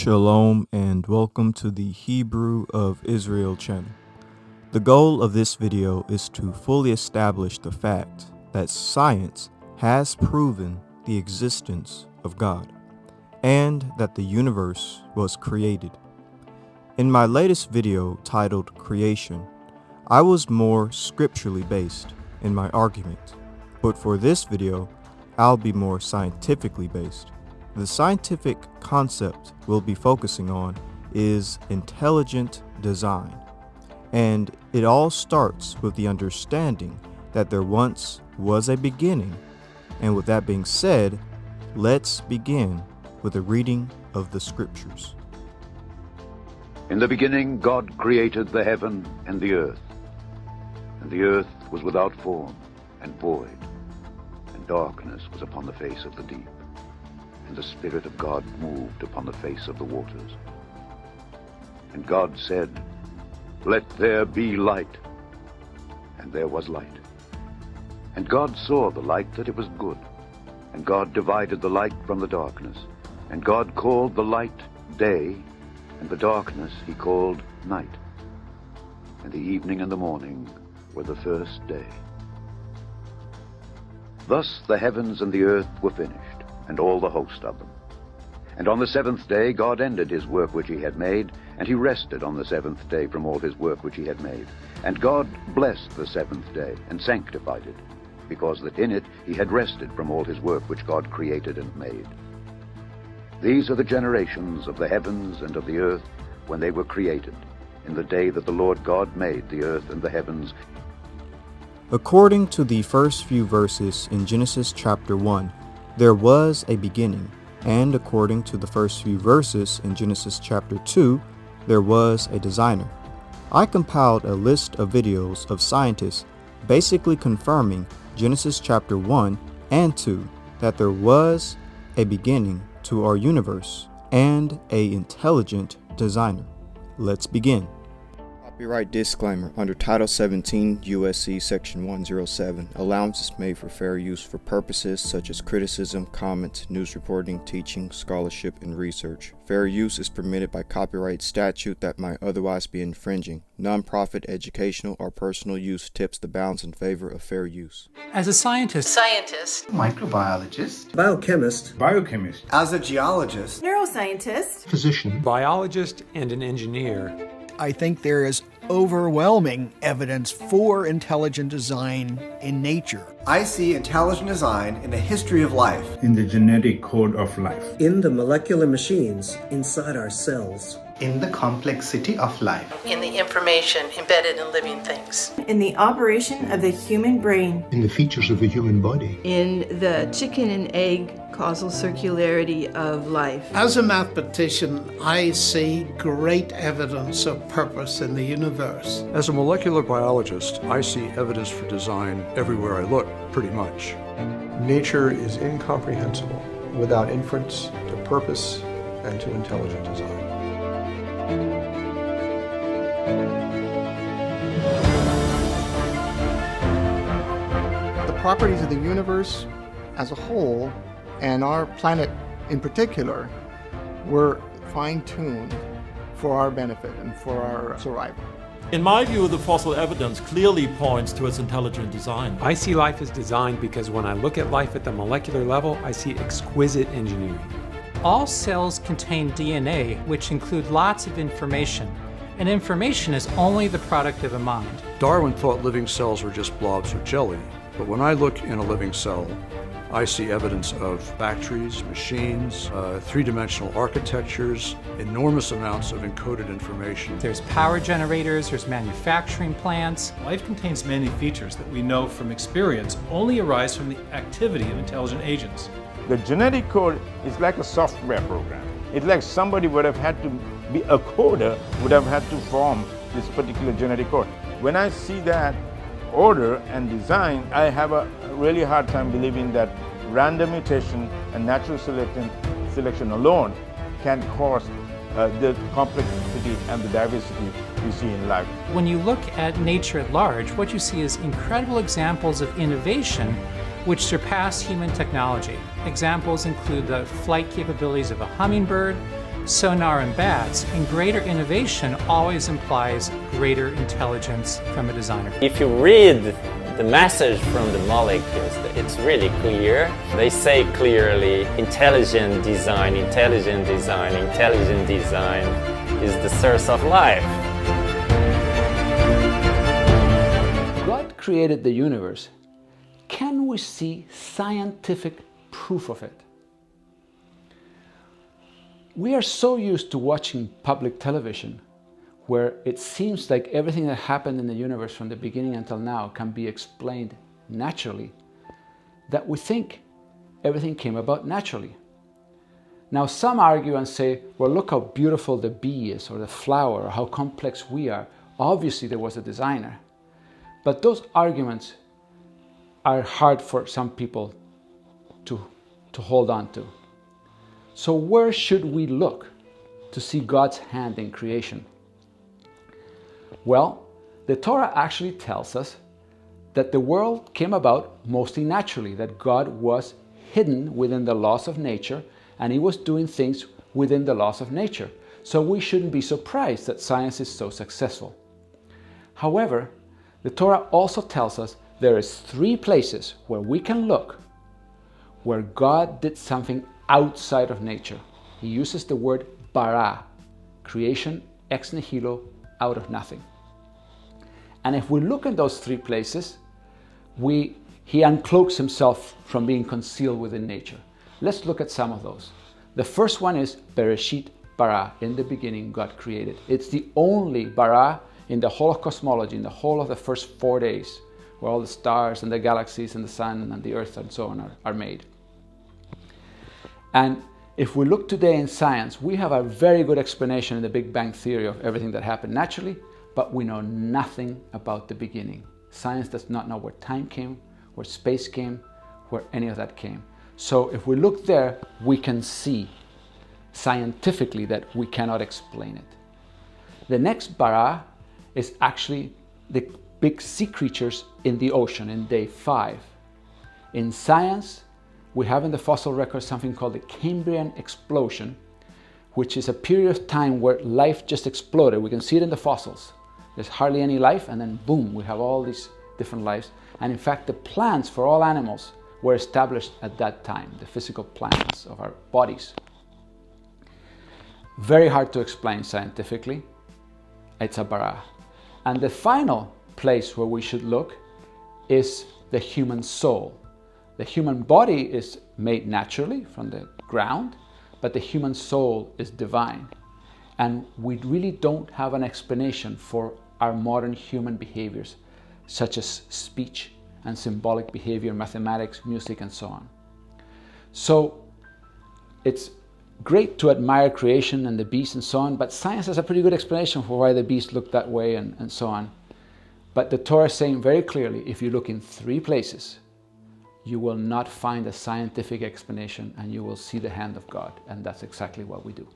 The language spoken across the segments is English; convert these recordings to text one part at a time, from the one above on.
Shalom and welcome to the Hebrew of Israel channel. The goal of this video is to fully establish the fact that science has proven the existence of God and that the universe was created. In my latest video titled Creation, I was more scripturally based in my argument, but for this video, I'll be more scientifically based. The scientific concept we'll be focusing on is intelligent design, and it all starts with the understanding that there once was a beginning. And with that being said, let's begin with a reading of the scriptures. In the beginning God created the heaven and the earth was without form and void, and darkness was upon the face of the deep. And the Spirit of God moved upon the face of the waters. And God said, "Let there be light." And there was light. And God saw the light that it was good. And God divided the light from the darkness. And God called the light day, and the darkness he called night. And the evening and the morning were the first day. Thus the heavens and the earth were finished, and all the host of them. And on the seventh day God ended his work which he had made, and he rested on the seventh day from all his work which he had made. And God blessed the seventh day, and sanctified it, because that in it he had rested from all his work which God created and made. These are the generations of the heavens and of the earth when they were created, in the day that the Lord God made the earth and the heavens. According to the first few verses in Genesis chapter 1, there was a beginning, and according to the first few verses in Genesis chapter 2, there was a designer. I compiled a list of videos of scientists basically confirming Genesis chapter 1 and 2 that there was a beginning to our universe and an intelligent designer. Let's begin. Copyright disclaimer. Under Title 17 U.S.C. Section 107, allowance is made for fair use for purposes such as criticism, comment, news reporting, teaching, scholarship, and research. Fair use is permitted by copyright statute that might otherwise be infringing. Non-profit, educational, or personal use tips the bounds in favor of fair use. As a scientist, microbiologist, biochemist, as a geologist, neuroscientist, physician, biologist, and an engineer. I think there is overwhelming evidence for intelligent design in nature. I see intelligent design in the history of life, in the genetic code of life, in the molecular machines inside our cells, in the complexity of life, in the information embedded in living things, in the operation of the human brain, in the features of the human body, in the chicken and egg causal circularity of life. As a mathematician, I see great evidence of purpose in the universe. As a molecular biologist, I see evidence for design everywhere I look, pretty much. Nature is incomprehensible without inference to purpose and to intelligent design. The properties of the universe as a whole, and our planet in particular, were fine-tuned for our benefit and for our survival. In my view, the fossil evidence clearly points towards intelligent design. I see life as designed because when I look at life at the molecular level, I see exquisite engineering. All cells contain DNA, which include lots of information, and information is only the product of a mind. Darwin thought living cells were just blobs of jelly, but when I look in a living cell, I see evidence of factories, machines, three-dimensional architectures, enormous amounts of encoded information. There's power generators, there's manufacturing plants. Life contains many features that we know from experience only arise from the activity of intelligent agents. The genetic code is like a software program. It's like somebody would have had to be a coder, would have had to form this particular genetic code. When I see that order and design, I have a really hard time believing that random mutation and natural selection alone can cause the complexity and the diversity we see in life. When you look at nature at large, what you see is incredible examples of innovation which surpass human technology. Examples include the flight capabilities of a hummingbird, sonar and bats, and greater innovation always implies greater intelligence from a designer. If you read the message from the molecules, it's really clear. They say clearly, intelligent design, intelligent design, intelligent design is the source of life. God created the universe. Can we see scientific proof of it? We are so used to watching public television, where it seems like everything that happened in the universe from the beginning until now can be explained naturally, that we think everything came about naturally. Now some argue and say, well, look how beautiful the bee is, or the flower, or how complex we are. Obviously there was a designer. But those arguments are hard for some people to hold on to. So where should we look to see God's hand in creation? Well, the Torah actually tells us that the world came about mostly naturally, that God was hidden within the laws of nature and he was doing things within the laws of nature. So we shouldn't be surprised that science is so successful. However, the Torah also tells us there is 3 places where we can look where God did something outside of nature. He uses the word bara, creation ex nihilo, out of nothing. And if we look in those 3 places, he uncloaks himself from being concealed within nature. Let's look at some of those. The first one is Bereshit bara, in the beginning God created. It's the only bara in the whole of cosmology, in the whole of the first 4 days, where all the stars and the galaxies and the sun and the earth and so on are made. And if we look today in science, we have a very good explanation in the Big Bang theory of everything that happened naturally, but we know nothing about the beginning. Science does not know where time came, where space came, where any of that came. So if we look there, we can see scientifically that we cannot explain it. The next bara is actually the big sea creatures in the ocean in day 5. In science, we have in the fossil record something called the Cambrian explosion, which is a period of time where life just exploded. We can see it in the fossils. There's hardly any life, and then boom, we have all these different lives. And in fact, the plans for all animals were established at that time, the physical plans of our bodies. Very hard to explain scientifically. It's a bara. And the final place where we should look is the human soul. The human body is made naturally from the ground, but the human soul is divine. And we really don't have an explanation for our modern human behaviors, such as speech and symbolic behavior, mathematics, music, and so on. So it's great to admire creation and the beast and so on, but science has a pretty good explanation for why the beast looked that way and so on. But the Torah is saying very clearly, if you look in 3 places, you will not find a scientific explanation and you will see the hand of God. And that's exactly what we do.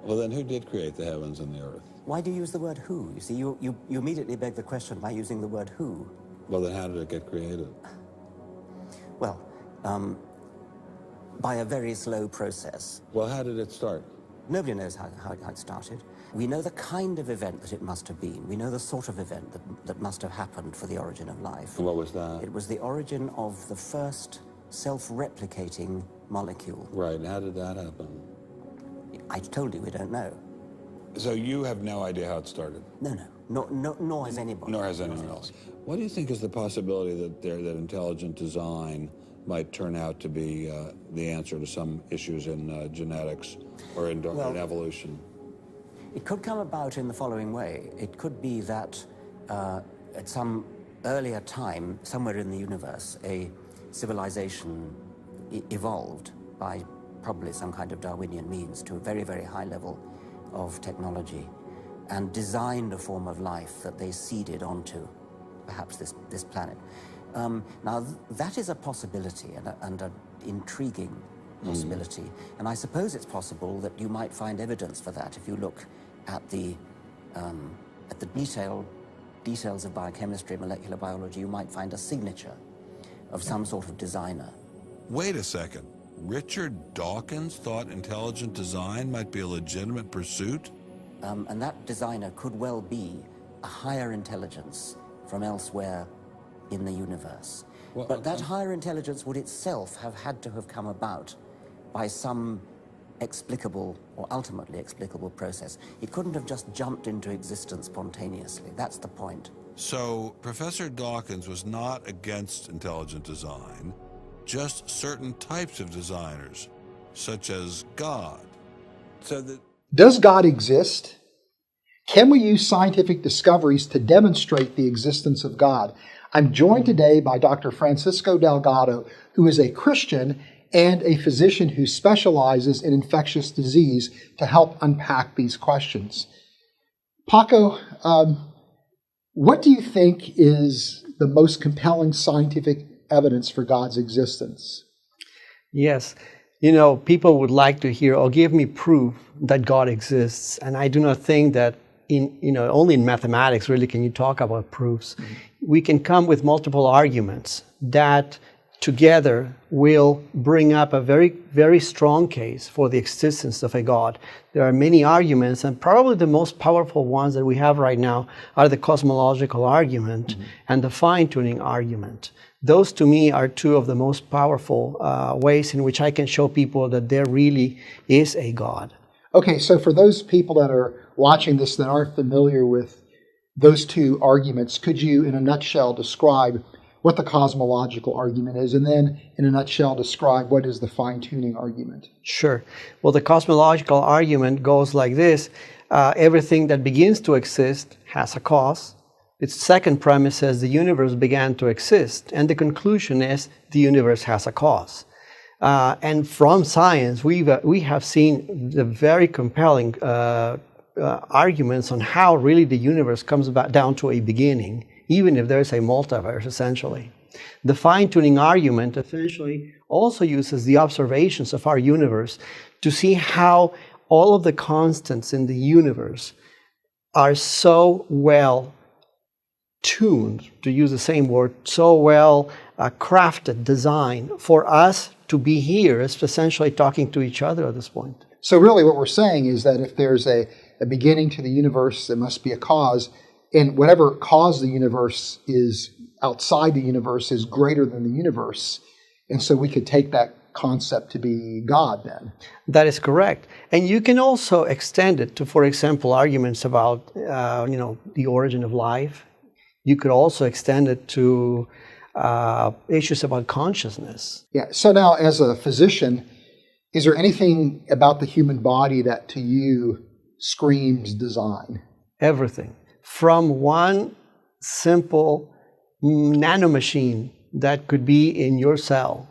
Well, then who did create the heavens and the earth? Why do you use the word who? You see, you immediately beg the question by using the word who. Well, then how did it get created? Well, by a very slow process. Well, how did it start? Nobody knows how it started. We know the kind of event that it must have been. We know the sort of event that must have happened for the origin of life. And what was that? It was the origin of the first self-replicating molecule. Right, and how did that happen? I told you we don't know. So you have no idea how it started? No, nor has anybody. Nor has anyone else. What do you think is the possibility that intelligent design might turn out to be the answer to some issues in genetics or in evolution? It could come about in the following way. It could be that at some earlier time, somewhere in the universe, a civilization evolved by probably some kind of Darwinian means to a very, very high level of technology and designed a form of life that they seeded onto, perhaps this planet. Now, that is a possibility and an intriguing possibility. And I suppose it's possible that you might find evidence for that if you look at the details of biochemistry, molecular biology. You might find a signature of some sort of designer. Wait a second. Richard Dawkins thought intelligent design might be a legitimate pursuit? And that designer could well be a higher intelligence from elsewhere in the universe. But that higher intelligence would itself have had to have come about by some explicable or ultimately explicable process. It couldn't have just jumped into existence spontaneously. That's the point. So Professor Dawkins was not against intelligent design, just certain types of designers, such as God. Does God exist? Can we use scientific discoveries to demonstrate the existence of God? I'm joined today by Dr. Francisco Delgado, who is a Christian and a physician who specializes in infectious disease, to help unpack these questions. Paco, what do you think is the most compelling scientific evidence for God's existence? Yes. People would like to hear, or give me proof that God exists. And I do not think that only in mathematics really can you talk about proofs. Mm-hmm. We can come with multiple arguments that together will bring up a very, very strong case for the existence of a God. There are many arguments, and probably the most powerful ones that we have right now are the cosmological argument and the fine-tuning argument. Those, to me, are two of the most powerful ways in which I can show people that there really is a God. Okay, so for those people that are watching this that aren't familiar with those two arguments, could you, in a nutshell, describe what the cosmological argument is, and then, in a nutshell, describe what is the fine-tuning argument? Sure. Well, the cosmological argument goes like this. Everything that begins to exist has a cause. Its second premise says the universe began to exist, and the conclusion is the universe has a cause. And from science, we have seen the very compelling arguments on how really the universe comes back down to a beginning, even if there's a multiverse, essentially. The fine-tuning argument essentially also uses the observations of our universe to see how all of the constants in the universe are so well tuned, to use the same word, so well crafted, designed for us to be here, is essentially talking to each other at this point. So really what we're saying is that if there's a beginning to the universe, there must be a cause, and whatever caused the universe is outside the universe is greater than the universe. And so we could take that concept to be God then. That is correct. And you can also extend it to, for example, arguments about the origin of life. You could also extend it to issues about consciousness. Yeah. So now, as a physician, is there anything about the human body that to you screams design? Everything. From one simple nanomachine that could be in your cell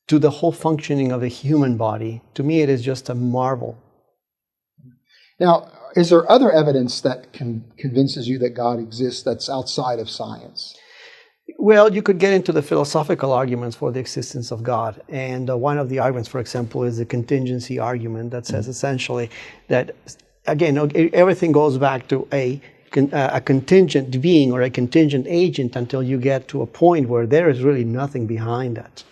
to the whole functioning of the human body, to me it is just a marvel. Now, is there other evidence that convinces you that God exists that's outside of science? Well, you could get into the philosophical arguments for the existence of God. And one of the arguments, for example, is the contingency argument that says essentially that, again, everything goes back to a contingent being or a contingent agent until you get to a point where there is really nothing behind that.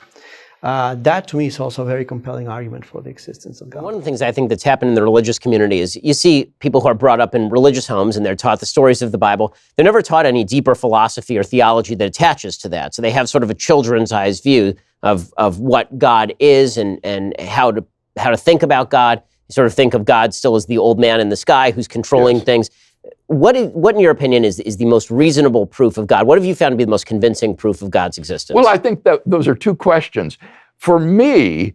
That to me is also a very compelling argument for the existence of God. One of the things I think that's happened in the religious community is you see people who are brought up in religious homes and they're taught the stories of the Bible. They're never taught any deeper philosophy or theology that attaches to that. So they have sort of a children's eyes view of what God is and how to think about God. You sort of think of God still as the old man in the sky who's controlling things. What in your opinion is the most reasonable proof of God? What have you found to be the most convincing proof of God's existence? Well, I think that those are two questions. For me,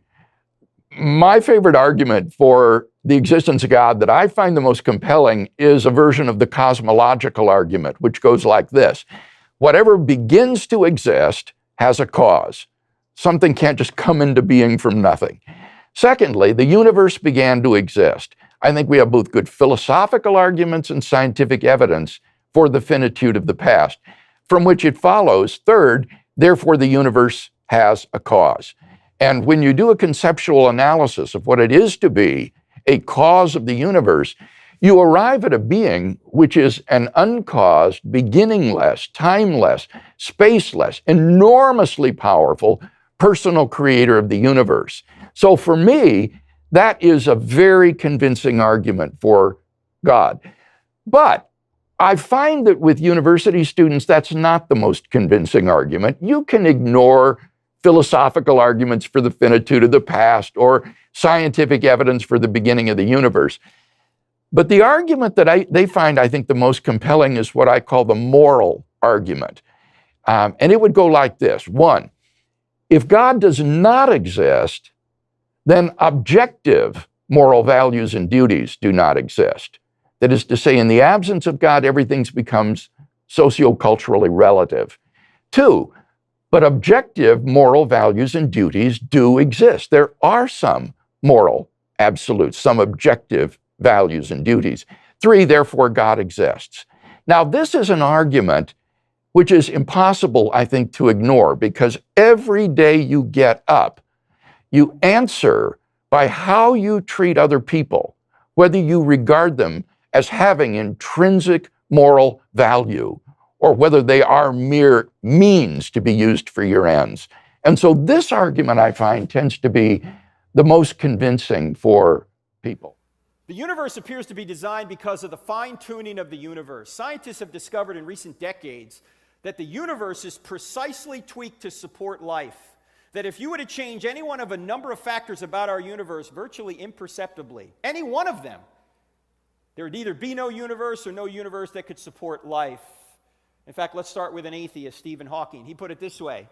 my favorite argument for the existence of God that I find the most compelling is a version of the cosmological argument, which goes like this. Whatever begins to exist has a cause. Something can't just come into being from nothing. Secondly, the universe began to exist. I think we have both good philosophical arguments and scientific evidence for the finitude of the past, from which it follows, third, therefore the universe has a cause. And when you do a conceptual analysis of what it is to be a cause of the universe, you arrive at a being which is an uncaused, beginningless, timeless, spaceless, enormously powerful personal creator of the universe. So for me, that is a very convincing argument for God. But I find that with university students, that's not the most convincing argument. You can ignore philosophical arguments for the finitude of the past or scientific evidence for the beginning of the universe. But the argument that they find, I think, the most compelling is what I call the moral argument. And it would go like this. 1, if God does not exist, then objective moral values and duties do not exist. That is to say, in the absence of God, everything becomes socioculturally relative. 2, but objective moral values and duties do exist. There are some moral absolutes, some objective values and duties. 3, therefore, God exists. Now, this is an argument which is impossible, I think, to ignore, because every day you get up, you answer by how you treat other people, whether you regard them as having intrinsic moral value or whether they are mere means to be used for your ends. And so this argument, I find, tends to be the most convincing for people. The universe appears to be designed because of the fine-tuning of the universe. Scientists have discovered in recent decades that the universe is precisely tweaked to support life. That if you were to change any one of a number of factors about our universe virtually imperceptibly, any one of them, there would either be no universe or no universe that could support life. In fact, let's start with an atheist, Stephen Hawking. He put it this way.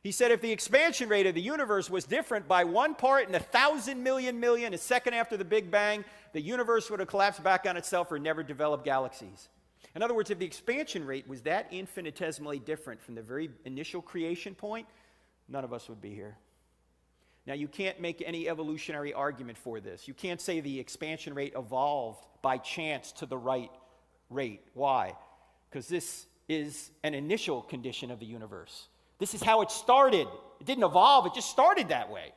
He said, if the expansion rate of the universe was different by 1 part in 1,000 million, a second after the Big Bang, the universe would have collapsed back on itself or never developed galaxies. In other words, if the expansion rate was that infinitesimally different from the very initial creation point, none of us would be here. Now, you can't make any evolutionary argument for this. You can't say the expansion rate evolved by chance to the right rate. Why? Because this is an initial condition of the universe. This is how it started. It didn't evolve, it just started that way.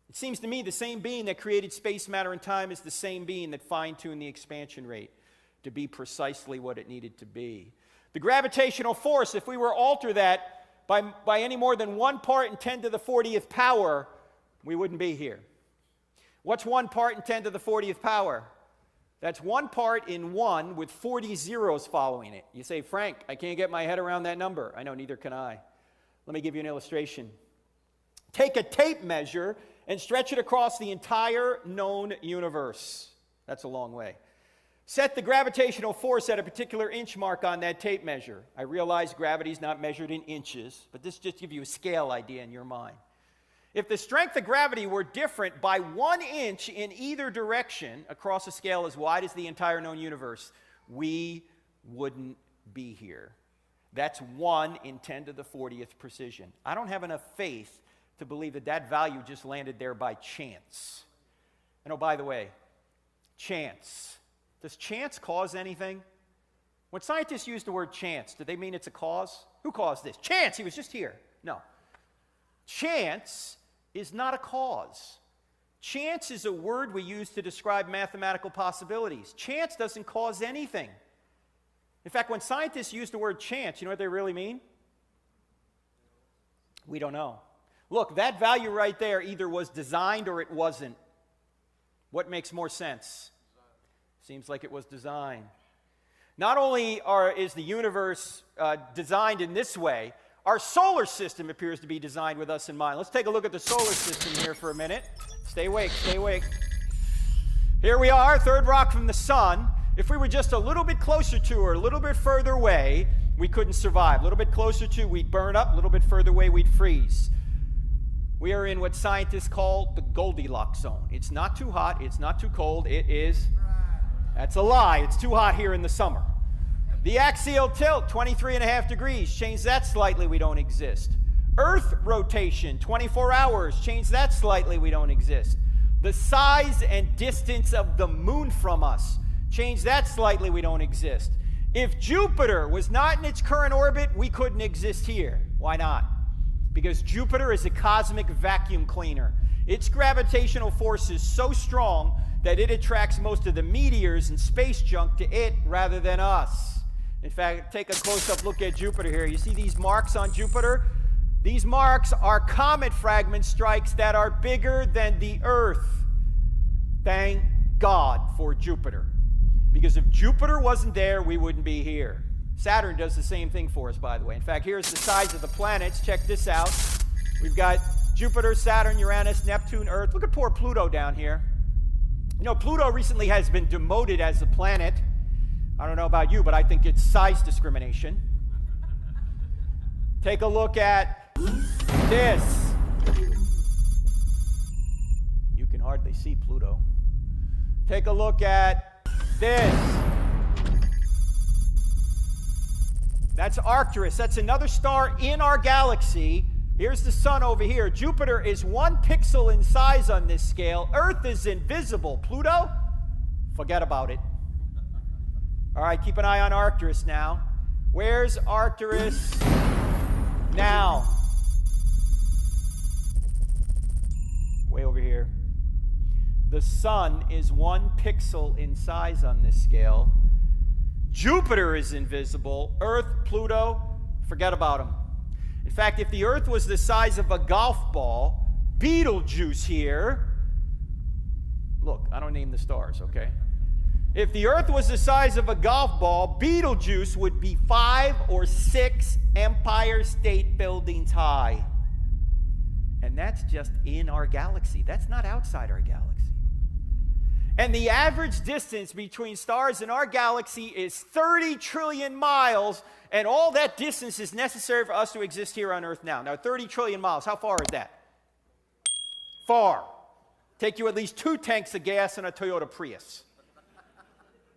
It seems to me the same being that created space, matter, and time is the same being that fine-tuned the expansion rate to be precisely what it needed to be. The gravitational force, if we were to alter that by any more than 1 part in 10 to the 40th power, we wouldn't be here. What's 1 part in 10 to the 40th power? That's 1 part in 1 with 40 zeros following it. You say, Frank, I can't get my head around that number. I know, neither can I. Let me give you an illustration. Take a tape measure and stretch it across the entire known universe. That's a long way. Set the gravitational force at a particular inch mark on that tape measure. I realize gravity is not measured in inches, but this just gives you a scale idea in your mind. If the strength of gravity were different by 1 inch in either direction across a scale as wide as the entire known universe, we wouldn't be here. That's 1 in 10 to the 40th precision. I don't have enough faith to believe that that value just landed there by chance. And oh, by the way, chance. Does chance cause anything? When scientists use the word chance, do they mean it's a cause? Who caused this? Chance, he was just here. No. Chance is not a cause. Chance is a word we use to describe mathematical possibilities. Chance doesn't cause anything. In fact, when scientists use the word chance, you know what they really mean? We don't know. Look, that value right there either was designed or it wasn't. What makes more sense? Seems like it was designed. Not only is the universe designed in this way, our solar system appears to be designed with us in mind. Let's take a look at the solar system here for a minute. Stay awake, stay awake. Here we are, third rock from the sun. If we were just a little bit closer to or a little bit further away, we couldn't survive. A little bit closer to, we'd burn up. A little bit further away, we'd freeze. We are in what scientists call the Goldilocks zone. It's not too hot, it's not too cold, it is... That's a lie. It's too hot here in the summer. The axial tilt, 23.5 degrees. Change that slightly, we don't exist. Earth rotation, 24 hours. Change that slightly, we don't exist. The size and distance of the moon from us. Change that slightly, we don't exist. If Jupiter was not in its current orbit, we couldn't exist here. Why not? Because Jupiter is a cosmic vacuum cleaner. Its gravitational force is so strong that it attracts most of the meteors and space junk to it rather than us. In fact, take a close-up look at Jupiter here. You see these marks on Jupiter? These marks are comet fragment strikes that are bigger than the Earth. Thank God for Jupiter. Because if Jupiter wasn't there, we wouldn't be here. Saturn does the same thing for us, by the way. In fact, here's the size of the planets. Check this out. We've got Jupiter, Saturn, Uranus, Neptune, Earth. Look at poor Pluto down here. You know, Pluto recently has been demoted as a planet. I don't know about you, but I think it's size discrimination. Take a look at this. You can hardly see Pluto. Take a look at this. That's Arcturus. That's another star in our galaxy. Here's the sun over here. Jupiter is 1 pixel in size on this scale. Earth is invisible. Pluto? Forget about it. All right, keep an eye on Arcturus now. Where's Arcturus now? Way over here. The sun is 1 pixel in size on this scale. Jupiter is invisible. Earth, Pluto, forget about them. In fact, if the Earth was the size of a golf ball, Betelgeuse here, look, I don't name the stars, okay? If the Earth was the size of a golf ball, Betelgeuse would be 5 or 6 Empire State Buildings high. And that's just in our galaxy. That's not outside our galaxy. And the average distance between stars in our galaxy is 30 trillion miles, and all that distance is necessary for us to exist here on Earth now. Now, 30 trillion miles, how far is that? Far. Take you at least 2 tanks of gas and a Toyota Prius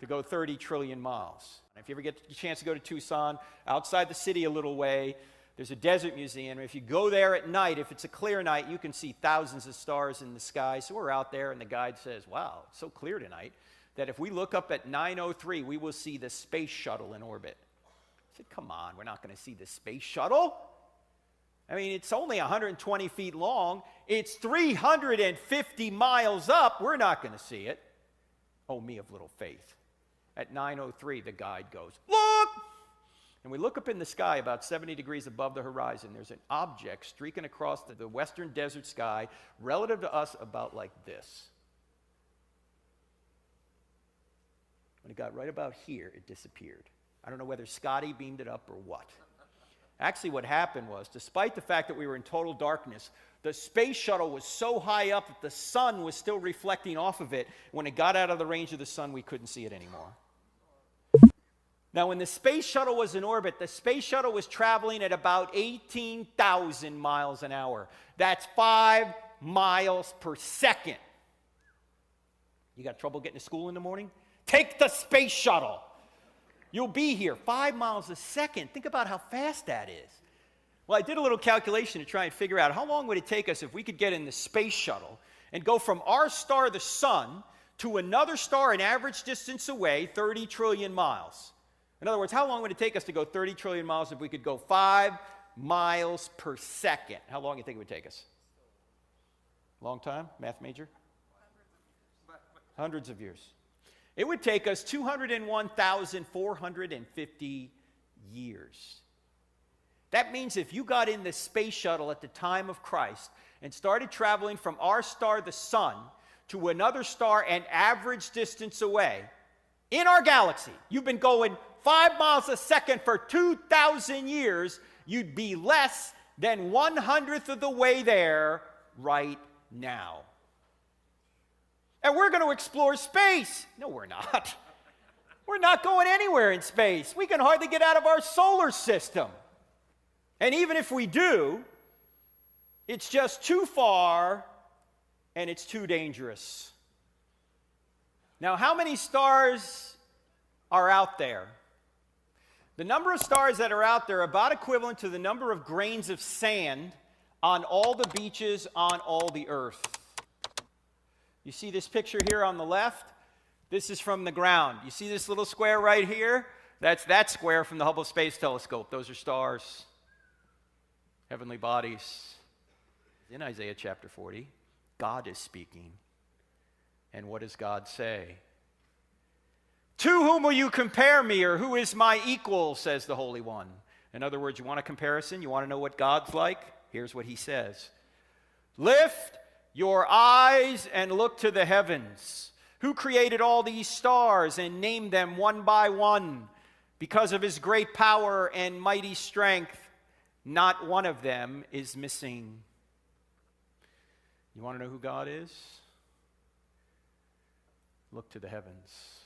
to go 30 trillion miles. If you ever get the chance to go to Tucson, outside the city a little way, there's a desert museum. If you go there at night, if it's a clear night, you can see thousands of stars in the sky. So we're out there, and the guide says, wow, it's so clear tonight that if we look up at 9:03, we will see the space shuttle in orbit. I said, come on, we're not going to see the space shuttle. I mean, it's only 120 feet long. It's 350 miles up. We're not going to see it. Oh, me of little faith. At 9:03, the guide goes, look! And we look up in the sky about 70 degrees above the horizon. There's an object streaking across the western desert sky, relative to us about like this. When it got right about here, it disappeared. I don't know whether Scotty beamed it up or what. Actually, what happened was, despite the fact that we were in total darkness, the space shuttle was so high up that the sun was still reflecting off of it. When it got out of the range of the sun, we couldn't see it anymore. Now, when the space shuttle was in orbit, the space shuttle was traveling at about 18,000 miles an hour. That's 5 miles per second. You got trouble getting to school in the morning? Take the space shuttle. You'll be here 5 miles a second. Think about how fast that is. Well, I did a little calculation to try and figure out how long would it take us if we could get in the space shuttle and go from our star, the sun, to another star an average distance away, 30 trillion miles. In other words, how long would it take us to go 30 trillion miles if we could go 5 miles per second? How long do you think it would take us? Long time? Math major? Hundreds of years. It would take us 201,450 years. That means if you got in the space shuttle at the time of Christ and started traveling from our star, the sun, to another star an average distance away, in our galaxy, you've been going 5 miles a second for 2,000 years, you'd be less than 1/100th of the way there right now. And we're going to explore space. No, we're not. We're not going anywhere in space. We can hardly get out of our solar system. And even if we do, it's just too far and it's too dangerous. Now, how many stars are out there? The number of stars that are out there are about equivalent to the number of grains of sand on all the beaches on all the earth. You see this picture here on the left? This is from the ground. You see this little square right here? That's that square from the Hubble Space Telescope. Those are stars, heavenly bodies. In Isaiah chapter 40, God is speaking. And what does God say? To whom will you compare me, or who is my equal, says the Holy One? In other words, you want a comparison? You want to know what God's like? Here's what he says. Lift your eyes and look to the heavens. Who created all these stars and named them one by one? Because of his great power and mighty strength, not one of them is missing. You want to know who God is? Look to the heavens.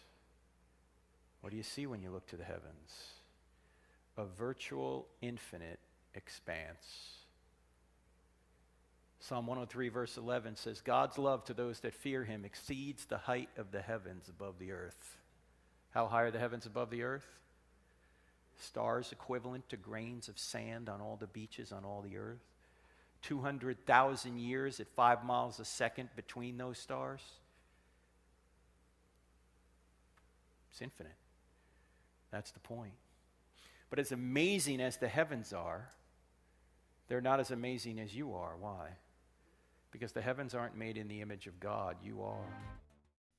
What do you see when you look to the heavens? A virtual, infinite expanse. Psalm 103 verse 11 says, God's love to those that fear him exceeds the height of the heavens above the earth. How high are the heavens above the earth? Stars equivalent to grains of sand on all the beaches on all the earth. 200,000 years at 5 miles a second between those stars. It's infinite. That's the point. But as amazing as the heavens are, they're not as amazing as you are. Why? Because the heavens aren't made in the image of God. You are.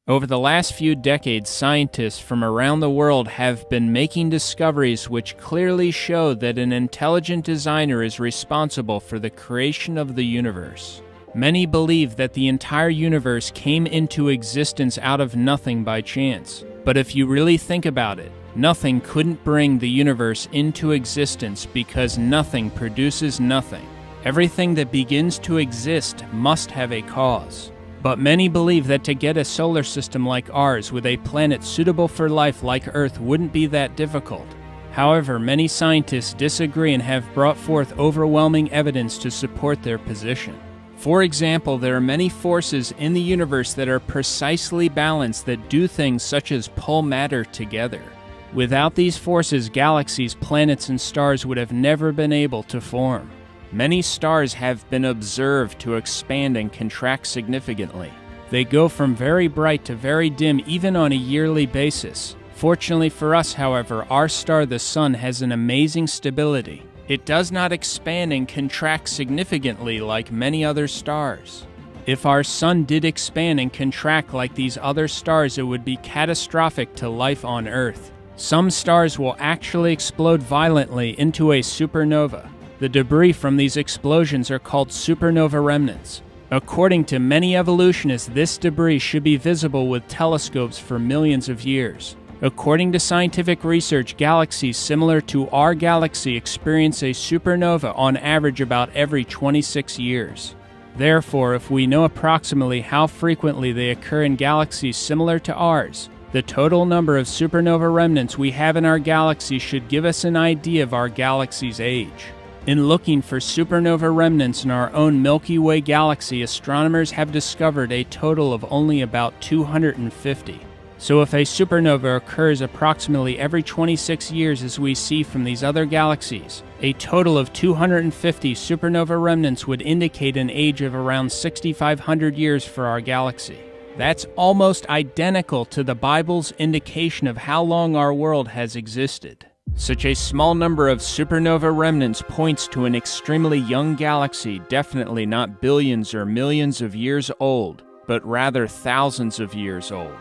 Over the last few decades, scientists from around the world have been making discoveries which clearly show that an intelligent designer is responsible for the creation of the universe. Many believe that the entire universe came into existence out of nothing by chance. But if you really think about it, nothing couldn't bring the universe into existence because nothing produces nothing. Everything that begins to exist must have a cause. But many believe that to get a solar system like ours with a planet suitable for life like Earth wouldn't be that difficult. However, many scientists disagree and have brought forth overwhelming evidence to support their position. For example, there are many forces in the universe that are precisely balanced that do things such as pull matter together. Without these forces, galaxies, planets, and stars would have never been able to form. Many stars have been observed to expand and contract significantly. They go from very bright to very dim even on a yearly basis. Fortunately for us, however, our star, the Sun, has an amazing stability. It does not expand and contract significantly like many other stars. If our Sun did expand and contract like these other stars, it would be catastrophic to life on Earth. Some stars will actually explode violently into a supernova. The debris from these explosions are called supernova remnants. According to many evolutionists, this debris should be visible with telescopes for millions of years. According to scientific research, galaxies similar to our galaxy experience a supernova on average about every 26 years. Therefore, if we know approximately how frequently they occur in galaxies similar to ours, the total number of supernova remnants we have in our galaxy should give us an idea of our galaxy's age. In looking for supernova remnants in our own Milky Way galaxy, astronomers have discovered a total of only about 250. So if a supernova occurs approximately every 26 years as we see from these other galaxies, a total of 250 supernova remnants would indicate an age of around 6,500 years for our galaxy. That's almost identical to the Bible's indication of how long our world has existed. Such a small number of supernova remnants points to an extremely young galaxy, definitely not billions or millions of years old, but rather thousands of years old.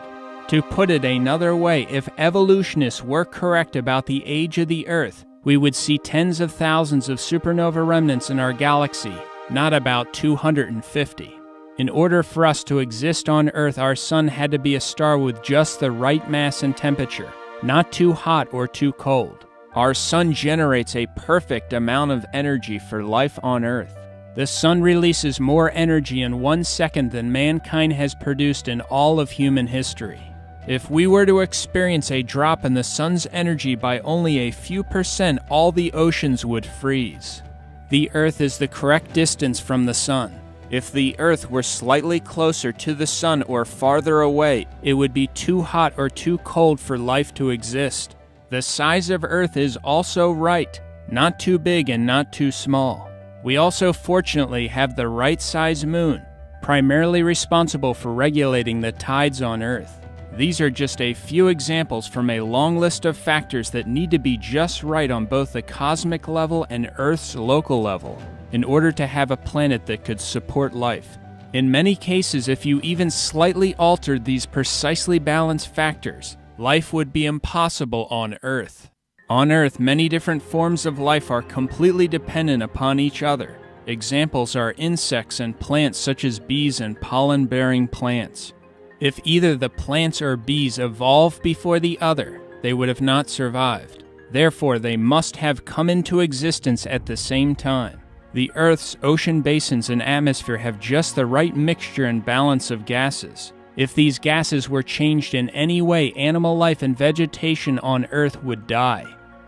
To put it another way, if evolutionists were correct about the age of the Earth, we would see tens of thousands of supernova remnants in our galaxy, not about 250. In order for us to exist on Earth, our Sun had to be a star with just the right mass and temperature, not too hot or too cold. Our Sun generates a perfect amount of energy for life on Earth. The Sun releases more energy in 1 second than mankind has produced in all of human history. If we were to experience a drop in the Sun's energy by only a few percent, all the oceans would freeze. The Earth is the correct distance from the Sun. If the Earth were slightly closer to the Sun or farther away, it would be too hot or too cold for life to exist. The size of Earth is also right, not too big and not too small. We also fortunately have the right size moon, primarily responsible for regulating the tides on Earth. These are just a few examples from a long list of factors that need to be just right on both the cosmic level and Earth's local level in order to have a planet that could support life. In many cases, if you even slightly altered these precisely balanced factors, life would be impossible on Earth. On Earth, many different forms of life are completely dependent upon each other. Examples are insects and plants such as bees and pollen-bearing plants. If either the plants or bees evolved before the other, they would have not survived. Therefore, they must have come into existence at the same time. The Earth's ocean basins and atmosphere have just the right mixture and balance of gases. If these gases were changed in any way, animal life and vegetation on Earth would die.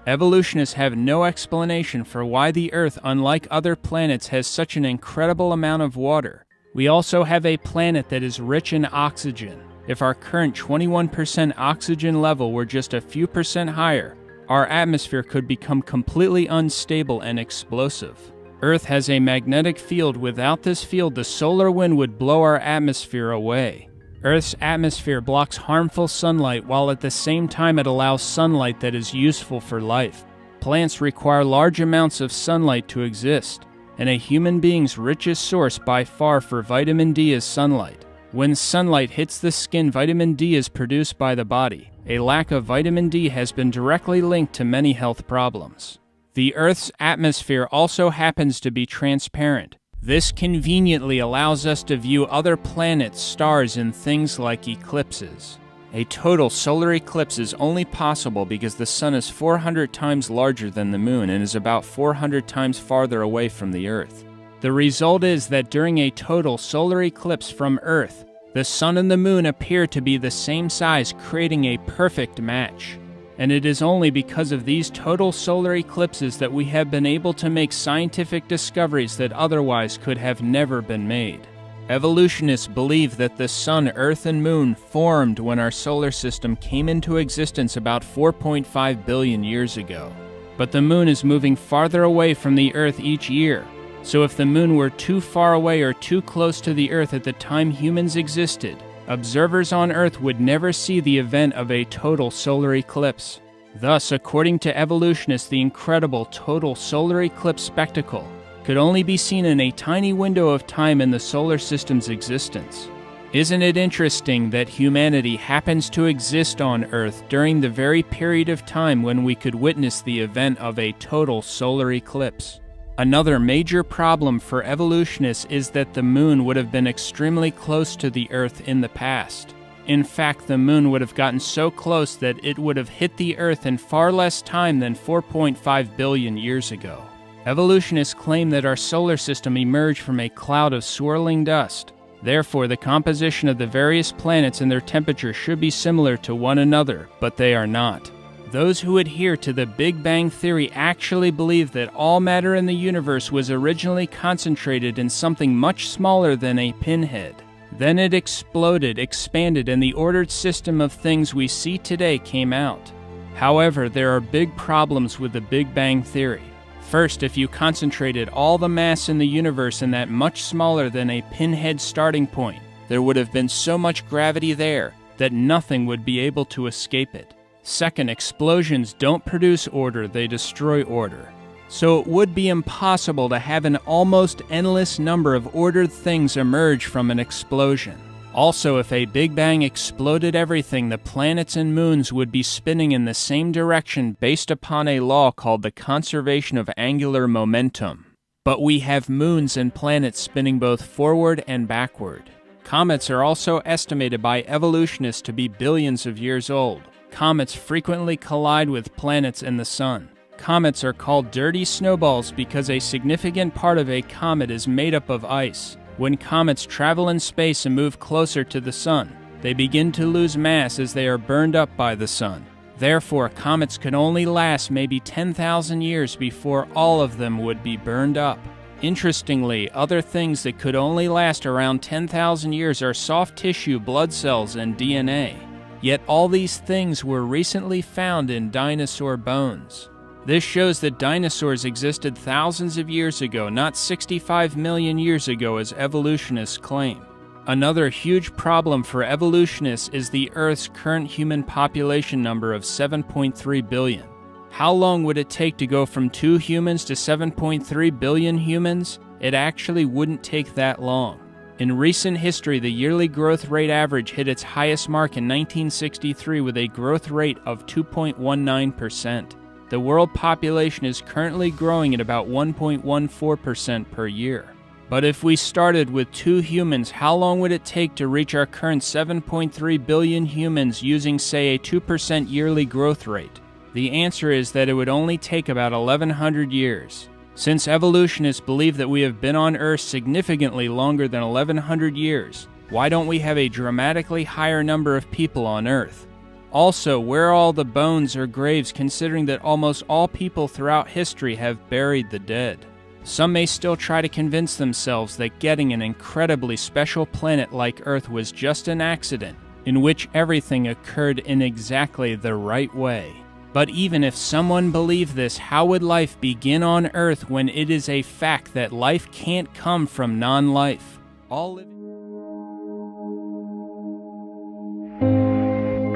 Evolutionists have no explanation for why the Earth, unlike other planets, has such an incredible amount of water. We also have a planet that is rich in oxygen. If our current 21% oxygen level were just a few percent higher, our atmosphere could become completely unstable and explosive. Earth has a magnetic field. Without this field, the solar wind would blow our atmosphere away. Earth's atmosphere blocks harmful sunlight, while at the same time it allows sunlight that is useful for life. Plants require large amounts of sunlight to exist, and a human being's richest source by far for vitamin D is sunlight. When sunlight hits the skin, vitamin D is produced by the body. A lack of vitamin D has been directly linked to many health problems. The Earth's atmosphere also happens to be transparent. This conveniently allows us to view other planets, stars, and things like eclipses. A total solar eclipse is only possible because the Sun is 400 times larger than the Moon and is about 400 times farther away from the Earth. The result is that during a total solar eclipse from Earth, the Sun and the Moon appear to be the same size, creating a perfect match. And it is only because of these total solar eclipses that we have been able to make scientific discoveries that otherwise could have never been made. Evolutionists believe that the Sun, Earth, and Moon formed when our solar system came into existence about 4.5 billion years ago. But the Moon is moving farther away from the Earth each year. So if the Moon were too far away or too close to the Earth at the time humans existed, observers on Earth would never see the event of a total solar eclipse. Thus, according to evolutionists, the incredible total solar eclipse spectacle could only be seen in a tiny window of time in the solar system's existence. Isn't it interesting that humanity happens to exist on Earth during the very period of time when we could witness the event of a total solar eclipse? Another major problem for evolutionists is that the Moon would have been extremely close to the Earth in the past. In fact, the Moon would have gotten so close that it would have hit the Earth in far less time than 4.5 billion years ago. Evolutionists claim that our solar system emerged from a cloud of swirling dust. Therefore, the composition of the various planets and their temperature should be similar to one another, but they are not. Those who adhere to the Big Bang Theory actually believe that all matter in the universe was originally concentrated in something much smaller than a pinhead. Then it exploded, expanded, and the ordered system of things we see today came out. However, there are big problems with the Big Bang Theory. First, if you concentrated all the mass in the universe in that much smaller than a pinhead starting point, there would have been so much gravity there that nothing would be able to escape it. Second, explosions don't produce order, they destroy order. So it would be impossible to have an almost endless number of ordered things emerge from an explosion. Also, if a Big Bang exploded everything, the planets and moons would be spinning in the same direction based upon a law called the conservation of angular momentum. But we have moons and planets spinning both forward and backward. Comets are also estimated by evolutionists to be billions of years old. Comets frequently collide with planets and the sun. Comets are called dirty snowballs because a significant part of a comet is made up of ice. When comets travel in space and move closer to the sun, they begin to lose mass as they are burned up by the sun. Therefore, comets could only last maybe 10,000 years before all of them would be burned up. Interestingly, other things that could only last around 10,000 years are soft tissue, blood cells, and DNA. Yet all these things were recently found in dinosaur bones. This shows that dinosaurs existed thousands of years ago, not 65 million years ago as evolutionists claim. Another huge problem for evolutionists is the Earth's current human population number of 7.3 billion. How long would it take to go from 2 humans to 7.3 billion humans? It actually wouldn't take that long. In recent history, the yearly growth rate average hit its highest mark in 1963 with a growth rate of 2.19%. The world population is currently growing at about 1.14% per year. But if we started with 2 humans, how long would it take to reach our current 7.3 billion humans using, say, a 2% yearly growth rate? The answer is that it would only take about 1,100 years. Since evolutionists believe that we have been on Earth significantly longer than 1,100 years, why don't we have a dramatically higher number of people on Earth? Also, where are all the bones or graves, considering that almost all people throughout history have buried the dead? Some may still try to convince themselves that getting an incredibly special planet like Earth was just an accident, in which everything occurred in exactly the right way. But even if someone believed this, how would life begin on Earth when it is a fact that life can't come from non-life? All living...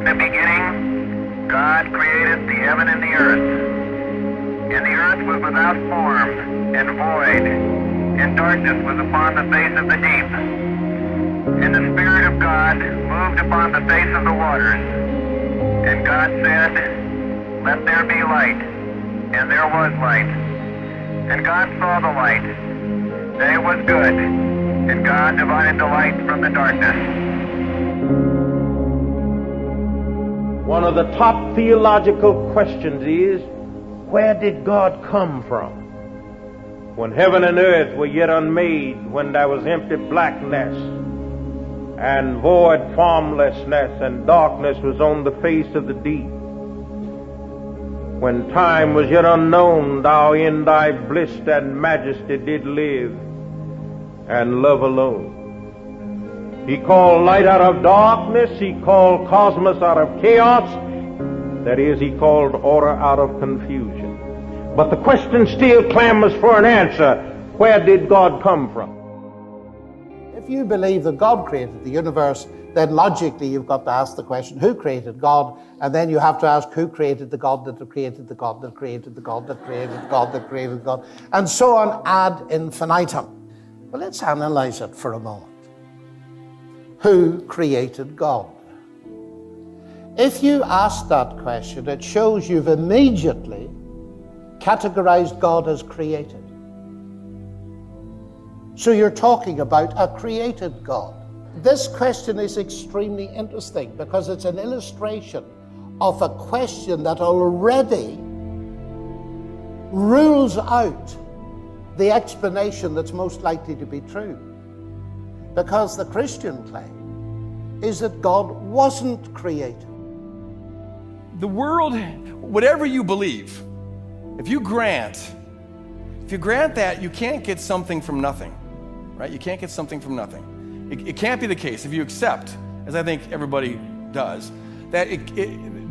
In the beginning, God created the heaven and the earth. And the earth was without form and void, and darkness was upon the face of the deep. And the Spirit of God moved upon the face of the waters. And God said, "Let there be light." And there was light. And God saw the light, that it was good. And God divided the light from the darkness. One of the top theological questions is, where did God come from? When heaven and earth were yet unmade, when there was empty blackness and void formlessness and darkness was on the face of the deep, when time was yet unknown, thou in thy bliss and majesty did live and love alone. He called light out of darkness, he called cosmos out of chaos, that is, he called order out of confusion. But the question still clamors for an answer. Where did God come from? If you believe that God created the universe, then logically you've got to ask the question, who created God? And then you have to ask, who created the God that created the God that created the God that created the God that created God? And so on ad infinitum. Well, let's analyze it for a moment. Who created God? If you ask that question, it shows you've immediately categorized God as created. So you're talking about a created God. This question is extremely interesting because it's an illustration of a question that already rules out the explanation that's most likely to be true. Because the Christian claim is that God wasn't created. The world, whatever you believe, if you grant that, you can't get something from nothing, right? You can't get something from nothing. It can't be the case if you accept, as I think everybody does, that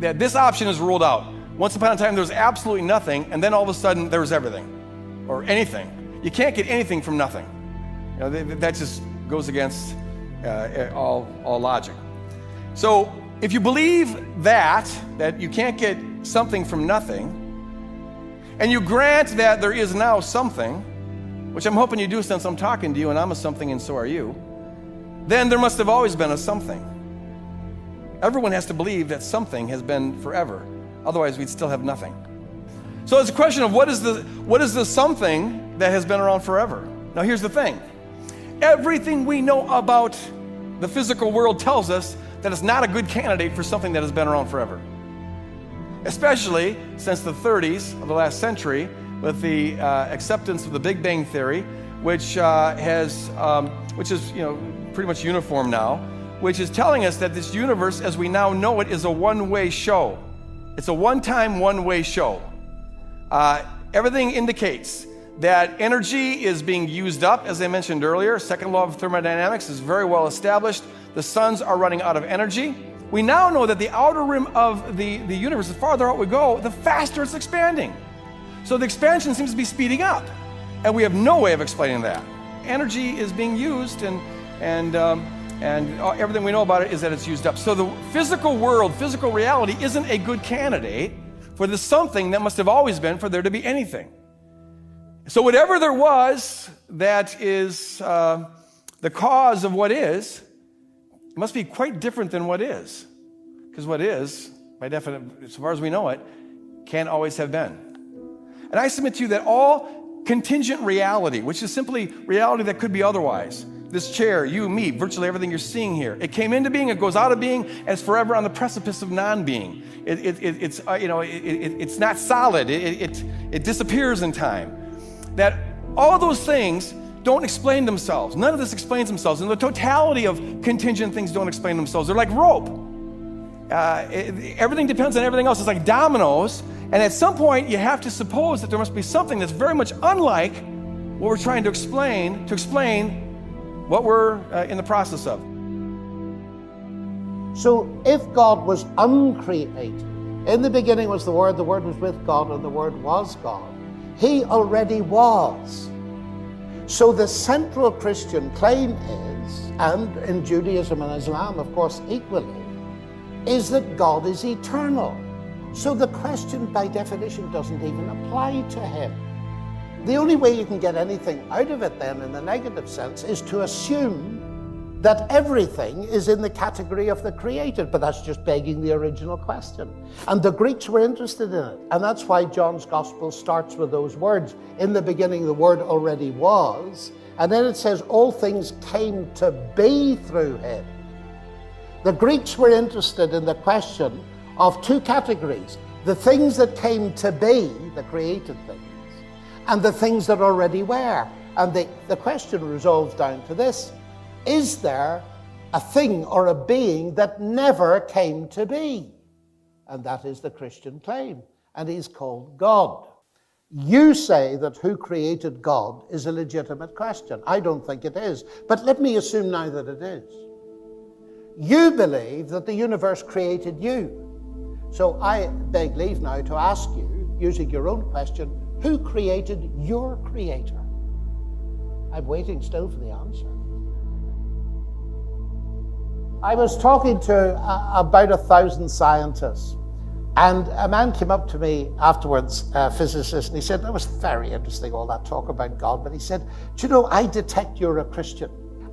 that this option is ruled out. Once upon a time, there was absolutely nothing, and then all of a sudden, there was everything, or anything. You can't get anything from nothing. You know, that just goes against all logic. So, if you believe that you can't get something from nothing, and you grant that there is now something, which I'm hoping you do since I'm talking to you and I'm a something and so are you, then there must have always been a something. Everyone has to believe that something has been forever. Otherwise, we'd still have nothing. So it's a question of what is the something that has been around forever? Now here's the thing. Everything we know about the physical world tells us that it's not a good candidate for something that has been around forever. Especially since the 30s of the last century, with the acceptance of the Big Bang Theory, which is pretty much uniform now, which is telling us that this universe, as we now know it, is a one-way show. It's a one-time, one-way show. Everything indicates that energy is being used up, as I mentioned earlier. Second law of thermodynamics is very well established. The suns are running out of energy. We now know that the outer rim of the universe, the farther out we go, the faster it's expanding. So the expansion seems to be speeding up, and we have no way of explaining that. Energy is being used, and everything we know about it is that it's used up. So the physical world, physical reality, isn't a good candidate for the something that must have always been for there to be anything. So whatever there was that is the cause of what is, it must be quite different than what is. Because what is, by definition, as far as we know it, can't always have been. And I submit to you that all contingent reality, which is simply reality that could be otherwise, this chair, you, me, virtually everything you're seeing here, it came into being, it goes out of being, and it's forever on the precipice of non-being. It's not solid. It disappears in time. That all of those things don't explain themselves. None of this explains themselves. And the totality of contingent things don't explain themselves. They're like rope. Everything depends on everything else. It's like dominoes. And at some point, you have to suppose that there must be something that's very much unlike what we're trying to explain what we're in the process of. So if God was uncreated, in the beginning was the Word was with God, and the Word was God, He already was. So the central Christian claim is, and in Judaism and Islam, of course, equally, is that God is eternal. So the question, by definition, doesn't even apply to Him. The only way you can get anything out of it then, in the negative sense, is to assume that everything is in the category of the created, but that's just begging the original question. And the Greeks were interested in it, and that's why John's Gospel starts with those words. In the beginning, the Word already was, and then it says, all things came to be through Him. The Greeks were interested in the question of two categories: the things that came to be, the created things, and the things that already were. And the question resolves down to this: is there a thing or a being that never came to be? And that is the Christian claim, and He's called God. You say that who created God is a legitimate question. I don't think it is, but let me assume now that it is. You believe that the universe created you. So I beg leave now to ask you, using your own question, who created your creator? I'm waiting still for the answer. I was talking to about 1,000 scientists, and a man came up to me afterwards, a physicist, and he said, that was very interesting, all that talk about God, but he said, do you know, I detect you're a Christian.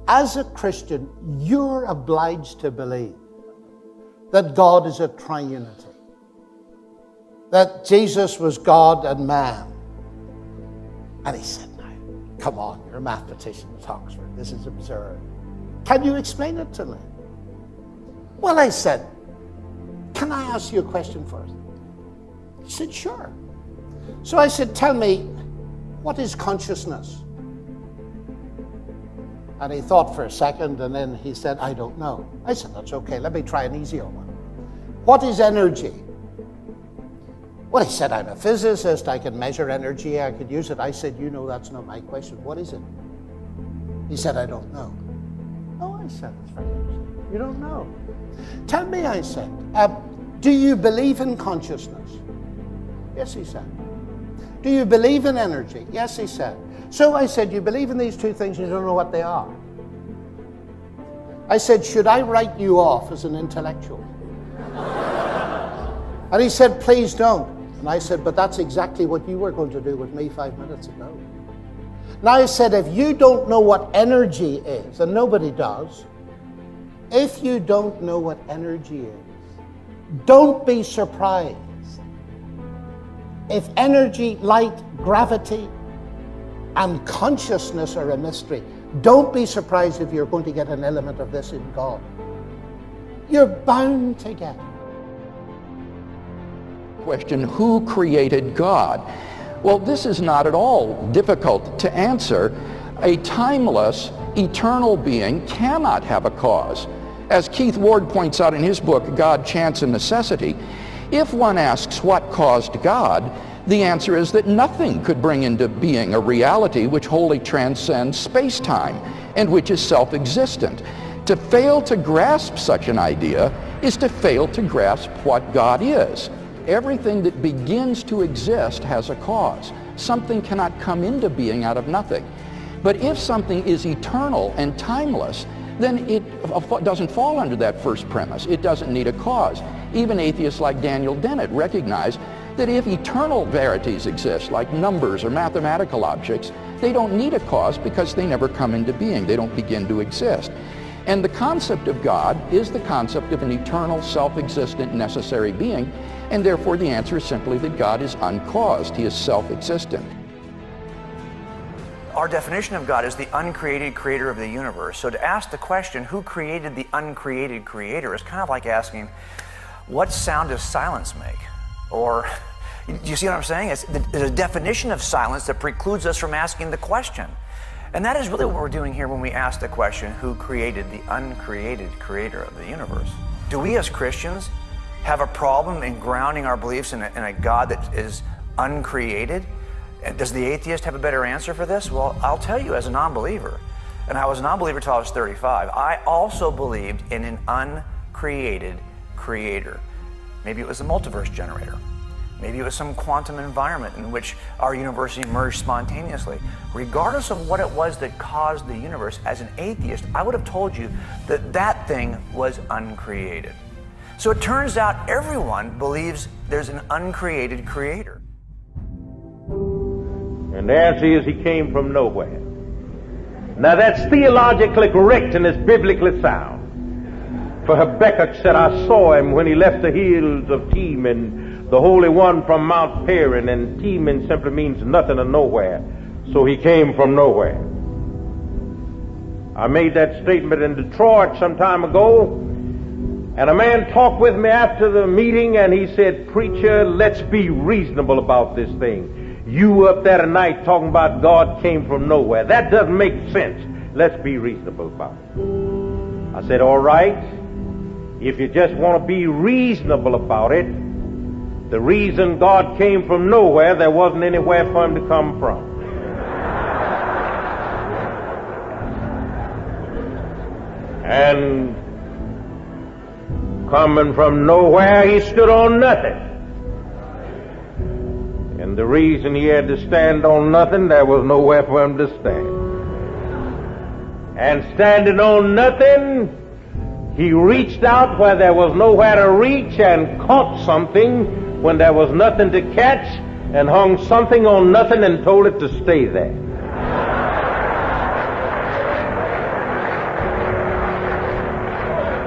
As a Christian, you're obliged to believe that God is a triunity, that Jesus was God and man. And he said, no, come on, you're a mathematician at Oxford. This is absurd. Can you explain it to me? Well, I said, can I ask you a question first? He said, sure. So I said, tell me, what is consciousness? And he thought for a second, and then he said, I don't know. I said, that's okay, let me try an easier one. What is energy? Well, he said, I'm a physicist, I can measure energy, I could use it. I said, you know, that's not my question. What is it? He said, I don't know. Oh, I said, that's very interesting. You don't know. Tell me, I said, do you believe in consciousness? Yes, he said. Do you believe in energy? Yes, he said. So I said, you believe in these two things and you don't know what they are. I said, should I write you off as an intellectual? And he said, please don't. And I said, but that's exactly what you were going to do with me 5 minutes ago. Now I said, if you don't know what energy is, and nobody does, if you don't know what energy is, don't be surprised if energy, light, gravity, and consciousness are a mystery. Don't be surprised if you're going to get an element of this in God. You're bound to get it. Question, who created God? Well, this is not at all difficult to answer. A timeless, eternal being cannot have a cause. As Keith Ward points out in his book, God, Chance, and Necessity, if one asks what caused God, the answer is that nothing could bring into being a reality which wholly transcends space-time and which is self-existent. To fail to grasp such an idea is to fail to grasp what God is. Everything that begins to exist has a cause. Something cannot come into being out of nothing. But if something is eternal and timeless, then it doesn't fall under that first premise. It doesn't need a cause. Even atheists like Daniel Dennett recognize that if eternal verities exist, like numbers or mathematical objects, they don't need a cause because they never come into being. They don't begin to exist. And the concept of God is the concept of an eternal, self-existent, necessary being, and therefore the answer is simply that God is uncaused. He is self-existent. Our definition of God is the uncreated creator of the universe. So to ask the question, who created the uncreated creator, is kind of like asking, what sound does silence make? Or, do you see what I'm saying? There's a definition of silence that precludes us from asking the question. And that is really what we're doing here when we ask the question, who created the uncreated creator of the universe? Do we as Christians have a problem in grounding our beliefs in a God that is uncreated? Does the atheist have a better answer for this? Well, I'll tell you, as a non-believer, and I was a non-believer until I was 35, I also believed in an uncreated creator. Maybe it was the multiverse generator. Maybe it was some quantum environment in which our universe emerged spontaneously. Regardless of what it was that caused the universe, as an atheist, I would have told you that that thing was uncreated. So it turns out everyone believes there's an uncreated creator. And the answer is he came from nowhere. Now that's theologically correct and it's biblically sound. For Habakkuk said, I saw him when he left the hills of Teman, the Holy One from Mount Paran, and Teman simply means nothing or nowhere. So he came from nowhere. I made that statement in Detroit some time ago, and a man talked with me after the meeting, and he said, preacher, let's be reasonable about this thing. You up there tonight talking about God came from nowhere. That doesn't make sense. Let's be reasonable about it. I said, all right, if you just want to be reasonable about it, the reason God came from nowhere, there wasn't anywhere for him to come from. And coming from nowhere, he stood on nothing. And the reason he had to stand on nothing, there was nowhere for him to stand. And standing on nothing, he reached out where there was nowhere to reach and caught something when there was nothing to catch, and hung something on nothing and told it to stay there.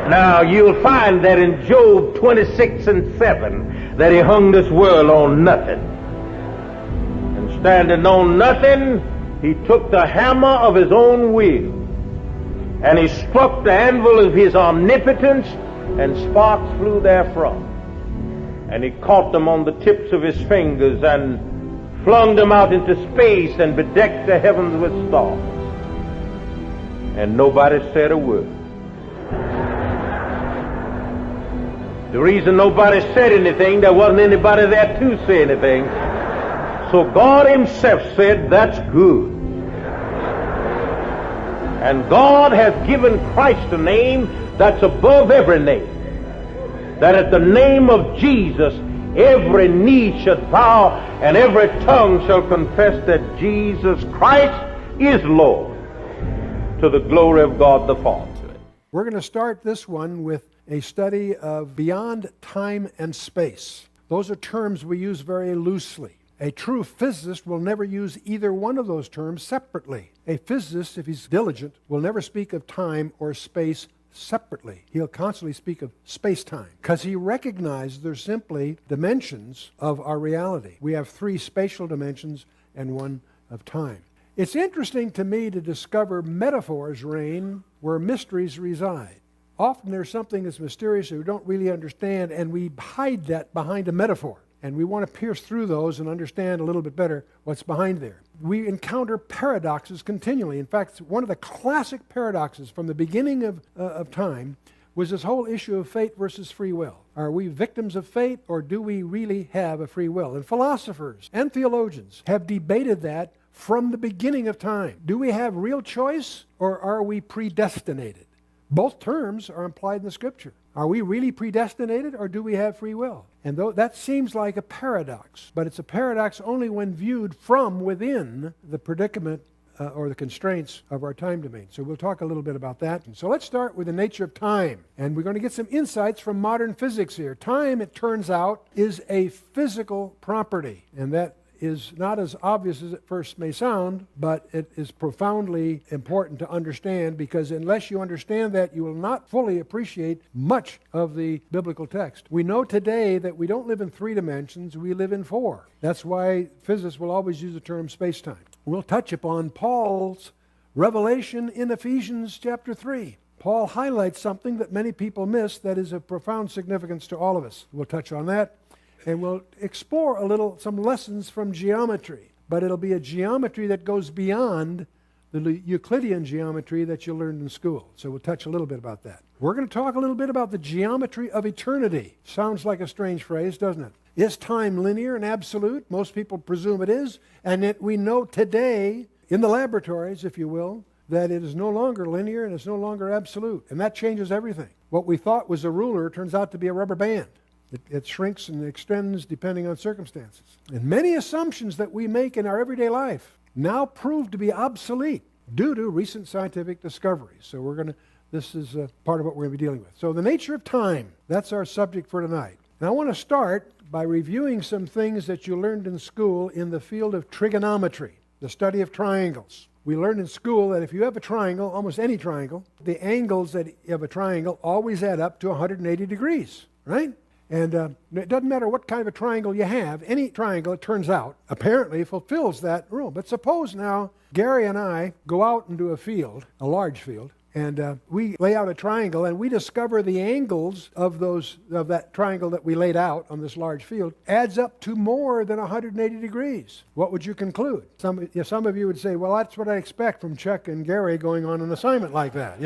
Now you'll find that in Job 26:7 that he hung this world on nothing. And standing on nothing, he took the hammer of his own will and he struck the anvil of his omnipotence, and sparks flew therefrom. And he caught them on the tips of his fingers and flung them out into space and bedecked the heavens with stars. And nobody said a word. The reason nobody said anything, there wasn't anybody there to say anything. So God himself said, that's good. And God has given Christ a name that's above every name. That at the name of Jesus, every knee should bow and every tongue shall confess that Jesus Christ is Lord, to the glory of God the Father. We're going to start this one with a study of beyond time and space. Those are terms we use very loosely. A true physicist will never use either one of those terms separately. A physicist, if he's diligent, will never speak of time or space separately. He'll constantly speak of space-time because he recognizes they're simply dimensions of our reality. We have 3 spatial dimensions and 1 of time. It's interesting to me to discover metaphors reign where mysteries reside. Often there's something that's mysterious that we don't really understand, and we hide that behind a metaphor. And we want to pierce through those and understand a little bit better what's behind there. We encounter paradoxes continually. In fact, one of the classic paradoxes from the beginning of time was this whole issue of fate versus free will. Are we victims of fate, or do we really have a free will? And philosophers and theologians have debated that from the beginning of time. Do we have real choice, or are we predestinated? Both terms are implied in the Scripture. Are we really predestinated, or do we have free will? And though that seems like a paradox, but it's a paradox only when viewed from within the predicament or the constraints of our time domain. So we'll talk a little bit about that. And so let's start with the nature of time. And we're going to get some insights from modern physics here. Time, it turns out, is a physical property. And that is not as obvious as it first may sound, but it is profoundly important to understand, because unless you understand that, you will not fully appreciate much of the biblical text. We know today that we don't live in 3 dimensions, we live in 4. That's why physicists will always use the term space-time. We'll touch upon Paul's revelation in Ephesians chapter 3. Paul highlights something that many people miss that is of profound significance to all of us. We'll touch on that, and we'll explore some lessons from geometry, but it'll be a geometry that goes beyond the Euclidean geometry that you learned in school. So we'll touch a little bit about that. We're going to talk a little bit about the geometry of eternity. Sounds like a strange phrase, doesn't it? Is time linear and absolute? Most people presume it is, and yet we know today, in the laboratories, if you will, that it is no longer linear and it's no longer absolute, and that changes everything. What we thought was a ruler turns out to be a rubber band. It shrinks and extends depending on circumstances. And many assumptions that we make in our everyday life now prove to be obsolete due to recent scientific discoveries. So this is part of what we're going to be dealing with. So the nature of time, that's our subject for tonight. And I want to start by reviewing some things that you learned in school in the field of trigonometry, the study of triangles. We learned in school that if you have a triangle, almost any triangle, the angles of a triangle always add up to 180 degrees, right? And it doesn't matter what kind of a triangle you have, any triangle, it turns out, apparently fulfills that rule. But suppose now Gary and I go out into a field, a large field, and we lay out a triangle, and we discover the angles of that triangle that we laid out on this large field adds up to more than 180 degrees. What would you conclude? Some of you would say, well, that's what I expect from Chuck and Gary going on an assignment like that,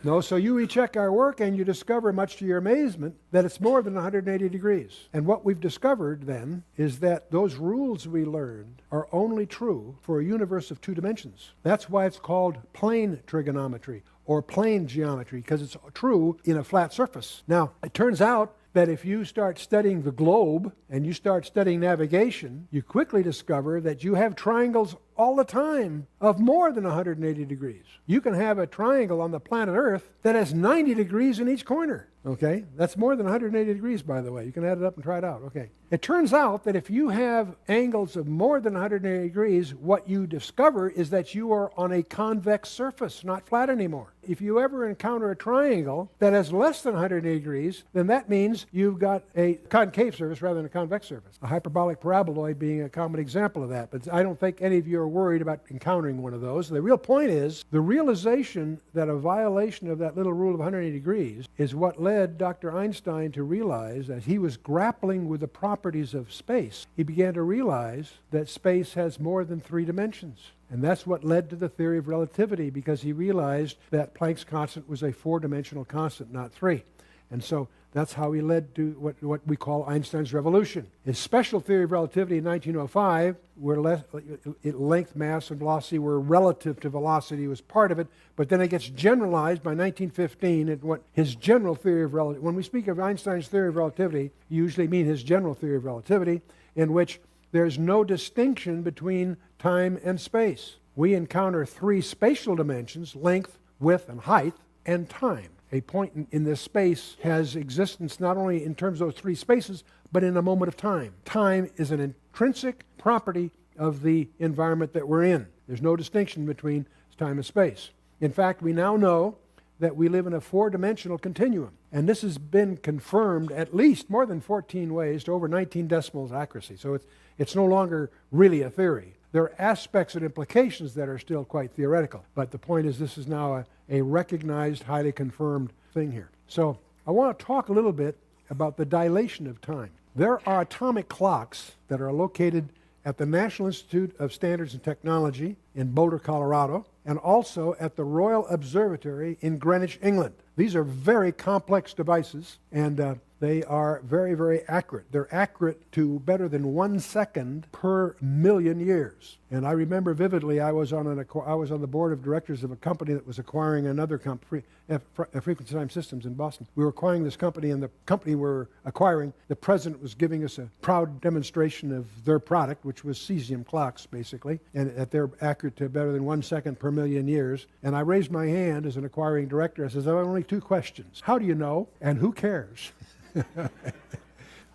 No, so you recheck our work and you discover, much to your amazement, that it's more than 180 degrees. And what we've discovered then is that those rules we learned are only true for a universe of 2 dimensions. That's why it's called plane trigonometry or plane geometry, because it's true in a flat surface. Now, it turns out that if you start studying the globe and you start studying navigation, you quickly discover that you have triangles all the time of more than 180 degrees. You can have a triangle on the planet Earth that has 90 degrees in each corner. Okay? That's more than 180 degrees, by the way. You can add it up and try it out. Okay. It turns out that if you have angles of more than 180 degrees, what you discover is that you are on a convex surface, not flat anymore. If you ever encounter a triangle that has less than 180 degrees, then that means you've got a concave surface rather than a convex surface. A hyperbolic paraboloid being a common example of that. But I don't think any of you are worried about encountering one of those. The real point is the realization that a violation of that little rule of 180 degrees is what led Dr. Einstein to realize, as he was grappling with the properties of space, he began to realize that space has more than 3 dimensions. And that's what led to the theory of relativity, because he realized that Planck's constant was a 4-dimensional constant, not 3. And so that's how he led to what we call Einstein's revolution. His special theory of relativity in 1905, where length, mass, and velocity were relative to velocity, was part of it, but then it gets generalized by 1915 at what his general theory of relativity. When we speak of Einstein's theory of relativity, you usually mean his general theory of relativity, in which there's no distinction between time and space. We encounter 3 spatial dimensions: length, width, and height, and time. A point in this space has existence not only in terms of those 3 spaces, but in a moment of time. Time is an intrinsic property of the environment that we're in. There's no distinction between time and space. In fact, we now know that we live in a 4-dimensional continuum. And this has been confirmed at least more than 14 ways to over 19 decimals accuracy. So it's no longer really a theory. There are aspects and implications that are still quite theoretical. But the point is, this is now a recognized, highly confirmed thing here. So I want to talk a little bit about the dilation of time. There are atomic clocks that are located at the National Institute of Standards and Technology in Boulder, Colorado, and also at the Royal Observatory in Greenwich, England. These are very complex devices, and they are very, very accurate. They're accurate to better than 1 second per million years. And I remember vividly, I was on the board of directors of a company that was acquiring another company, Frequency Time Systems in Boston. We were acquiring this company, and the company we were acquiring, the president was giving us a proud demonstration of their product, which was cesium clocks, basically, and that they're accurate to better than 1 second per million years. And I raised my hand as an acquiring director. I says, I have only 2 questions. How do you know, and who cares?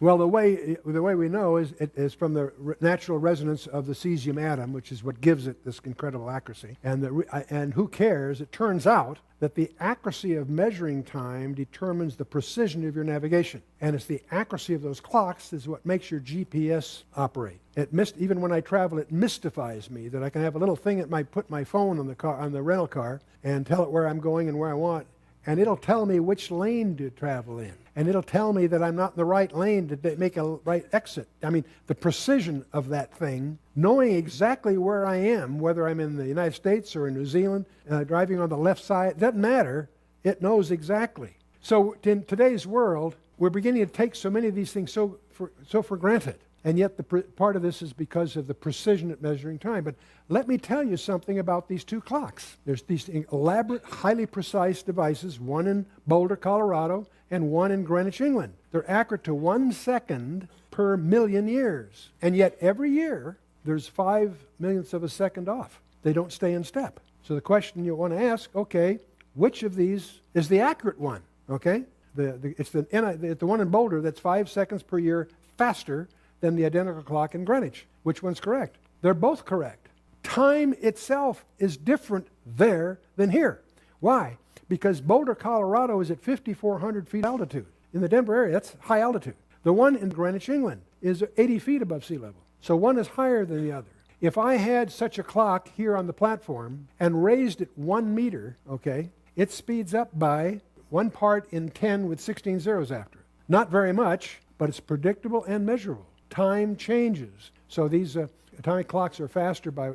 Well, the way we know is from the natural resonance of the cesium atom, which is what gives it this incredible accuracy. And who cares? It turns out that the accuracy of measuring time determines the precision of your navigation. And it's the accuracy of those clocks is what makes your GPS operate. Even when I travel, it mystifies me that I can have a little thing that might put my phone on the rental car and tell it where I'm going and where I want. And it'll tell me which lane to travel in. And it'll tell me that I'm not in the right lane to make a right exit. I mean, the precision of that thing, knowing exactly where I am, whether I'm in the United States or in New Zealand, driving on the left side, doesn't matter. It knows exactly. So in today's world, we're beginning to take so many of these things so for granted. And yet part of this is because of the precision at measuring time. But let me tell you something about these two clocks. There's these elaborate, highly precise devices, one in Boulder, Colorado, and one in Greenwich, England. They're accurate to 1 second per million years. And yet every year, there's 5 millionths of a second off. They don't stay in step. So the question you want to ask, okay, which of these is the accurate one? Okay? It's the one in Boulder that's 5 seconds per year faster than the identical clock in Greenwich. Which one's correct? They're both correct. Time itself is different there than here. Why? Because Boulder, Colorado is at 5,400 feet altitude. In the Denver area, that's high altitude. The one in Greenwich, England is 80 feet above sea level. So one is higher than the other. If I had such a clock here on the platform and raised it 1 meter, okay, it speeds up by 1 part in 10 with 16 zeros after it. Not very much, but it's predictable and measurable. Time changes. So these atomic clocks are faster by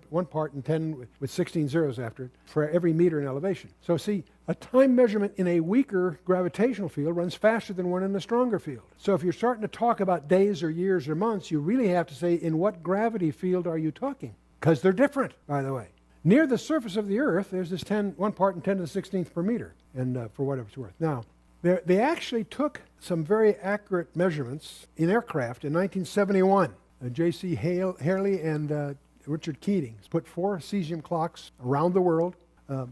1 part in 10 with 16 zeros after it for every meter in elevation. So see, a time measurement in a weaker gravitational field runs faster than one in a stronger field. So if you're starting to talk about days or years or months, you really have to say, in what gravity field are you talking? Because they're different, by the way. Near the surface of the Earth, there's this 1 part in 10 to the 16th per meter, and for whatever it's worth. Now, they actually took some very accurate measurements in aircraft in 1971. J.C. Haley and Richard Keating put 4 cesium clocks around the world.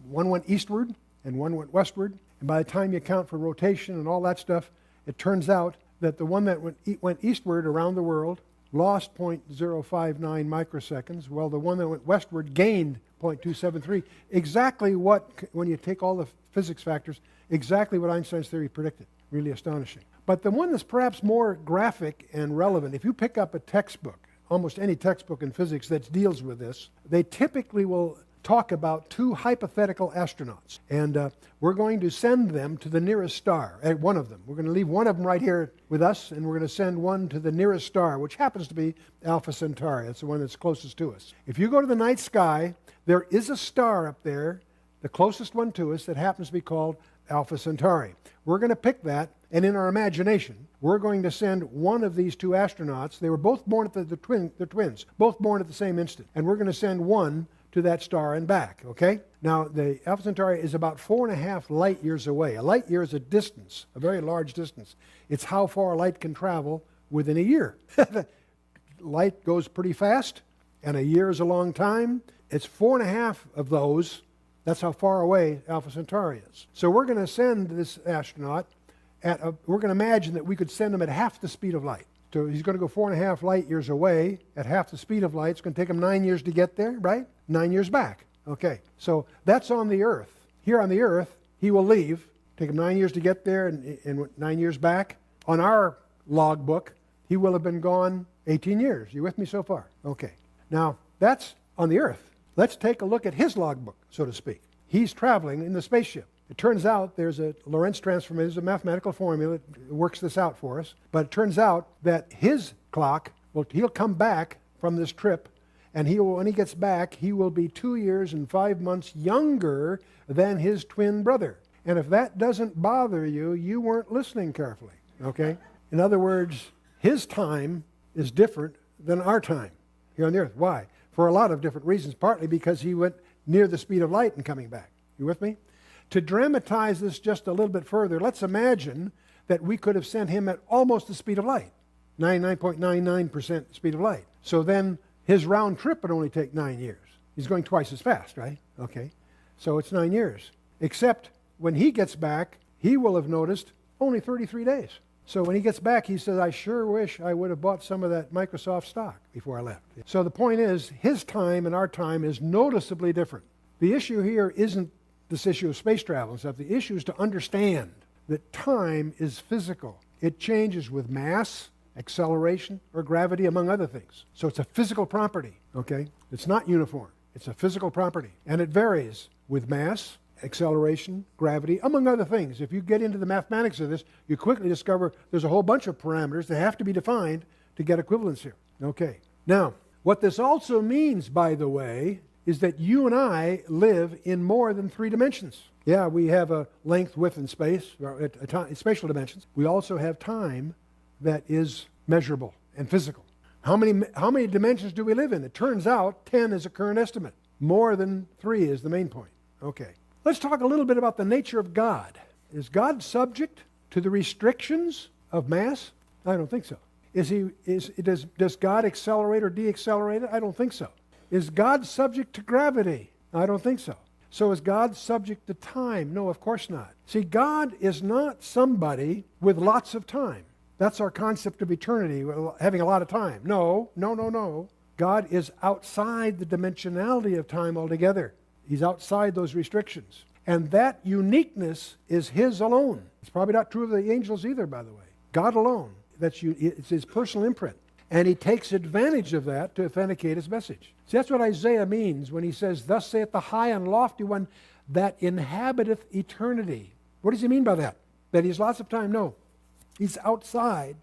One went eastward and one went westward. And by the time you account for rotation and all that stuff, it turns out that the one that went eastward around the world lost 0.059 microseconds, while the one that went westward gained 0.273. Exactly what, when you take all the physics factors, exactly what Einstein's theory predicted. Really astonishing. But the one that's perhaps more graphic and relevant, if you pick up a textbook, almost any textbook in physics that deals with this, they typically will talk about 2 hypothetical astronauts. And we're going to send them to the nearest star, one of them. We're going to leave one of them right here with us, and we're going to send one to the nearest star, which happens to be Alpha Centauri. That's the one that's closest to us. If you go to the night sky, there is a star up there, the closest one to us, that happens to be called Alpha Centauri. We're going to pick that, and in our imagination, we're going to send one of these 2 astronauts. They were both born at they're twins, both born at the same instant. And we're going to send one to that star and back, okay? Now, the Alpha Centauri is about 4.5 light years away. A light year is a distance, a very large distance. It's how far light can travel within a year. Light goes pretty fast, and a year is a long time. It's 4.5 of those. That's how far away Alpha Centauri is. So we're going to send this astronaut we're going to imagine that we could send him at half the speed of light. So he's going to go 4.5 light years away at half the speed of light. It's going to take him 9 years to get there, right? 9 years back. Okay, so that's on the Earth. Here on the Earth, he will leave, take him 9 years to get there and 9 years back. On our logbook, he will have been gone 18 years. You with me so far? Okay. Now, that's on the Earth. Let's take a look at his logbook, so to speak. He's traveling in the spaceship. It turns out there's a Lorentz transform, there's a mathematical formula that works this out for us. But it turns out that his clock, he'll come back from this trip, and when he gets back, he will be 2 years and 5 months younger than his twin brother. And if that doesn't bother you, you weren't listening carefully, okay? In other words, his time is different than our time here on the Earth. Why? For a lot of different reasons, partly because he went near the speed of light and coming back. You with me? To dramatize this just a little bit further, let's imagine that we could have sent him at almost the speed of light, 99.99% speed of light. So then his round trip would only take 9 years. He's going twice as fast, right? Okay, so it's 9 years. Except when he gets back, he will have noticed only 33 days. So when he gets back, he says, I sure wish I would have bought some of that Microsoft stock before I left. So the point is, his time and our time is noticeably different. The issue here isn't this issue of space travel and stuff. The issue is to understand that time is physical. It changes with mass, acceleration, or gravity, among other things. So it's a physical property, okay? It's not uniform. It's a physical property. And it varies with mass, acceleration, gravity, among other things. If you get into the mathematics of this, you quickly discover there's a whole bunch of parameters that have to be defined to get equivalence here. Okay. Now, what this also means, by the way, is that you and I live in more than 3 dimensions. Yeah, we have a length, width, and space, or spatial dimensions. We also have time that is measurable and physical. How many dimensions do we live in? It turns out 10 is a current estimate. More than 3 is the main point. Okay. Let's talk a little bit about the nature of God. Is God subject to the restrictions of mass? I don't think so. Does God accelerate or deaccelerate it? I don't think so. Is God subject to gravity? I don't think so. So is God subject to time? No, of course not. See, God is not somebody with lots of time. That's our concept of eternity, having a lot of time. No. God is outside the dimensionality of time altogether. He's outside those restrictions. And that uniqueness is His alone. It's probably not true of the angels either, by the way. God alone. It's His personal imprint. And He takes advantage of that to authenticate His message. See, that's what Isaiah means when he says, Thus saith the high and lofty one that inhabiteth eternity. What does he mean by that? That He has lots of time? No. He's outside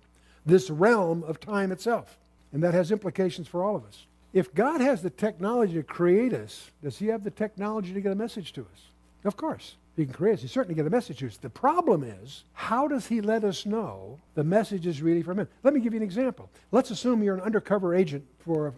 this realm of time itself. And that has implications for all of us. If God has the technology to create us, does He have the technology to get a message to us? Of course. He can create us. He certainly get a message to us. The problem is, how does He let us know the message is really from Him? Let me give you an example. Let's assume you're an undercover agent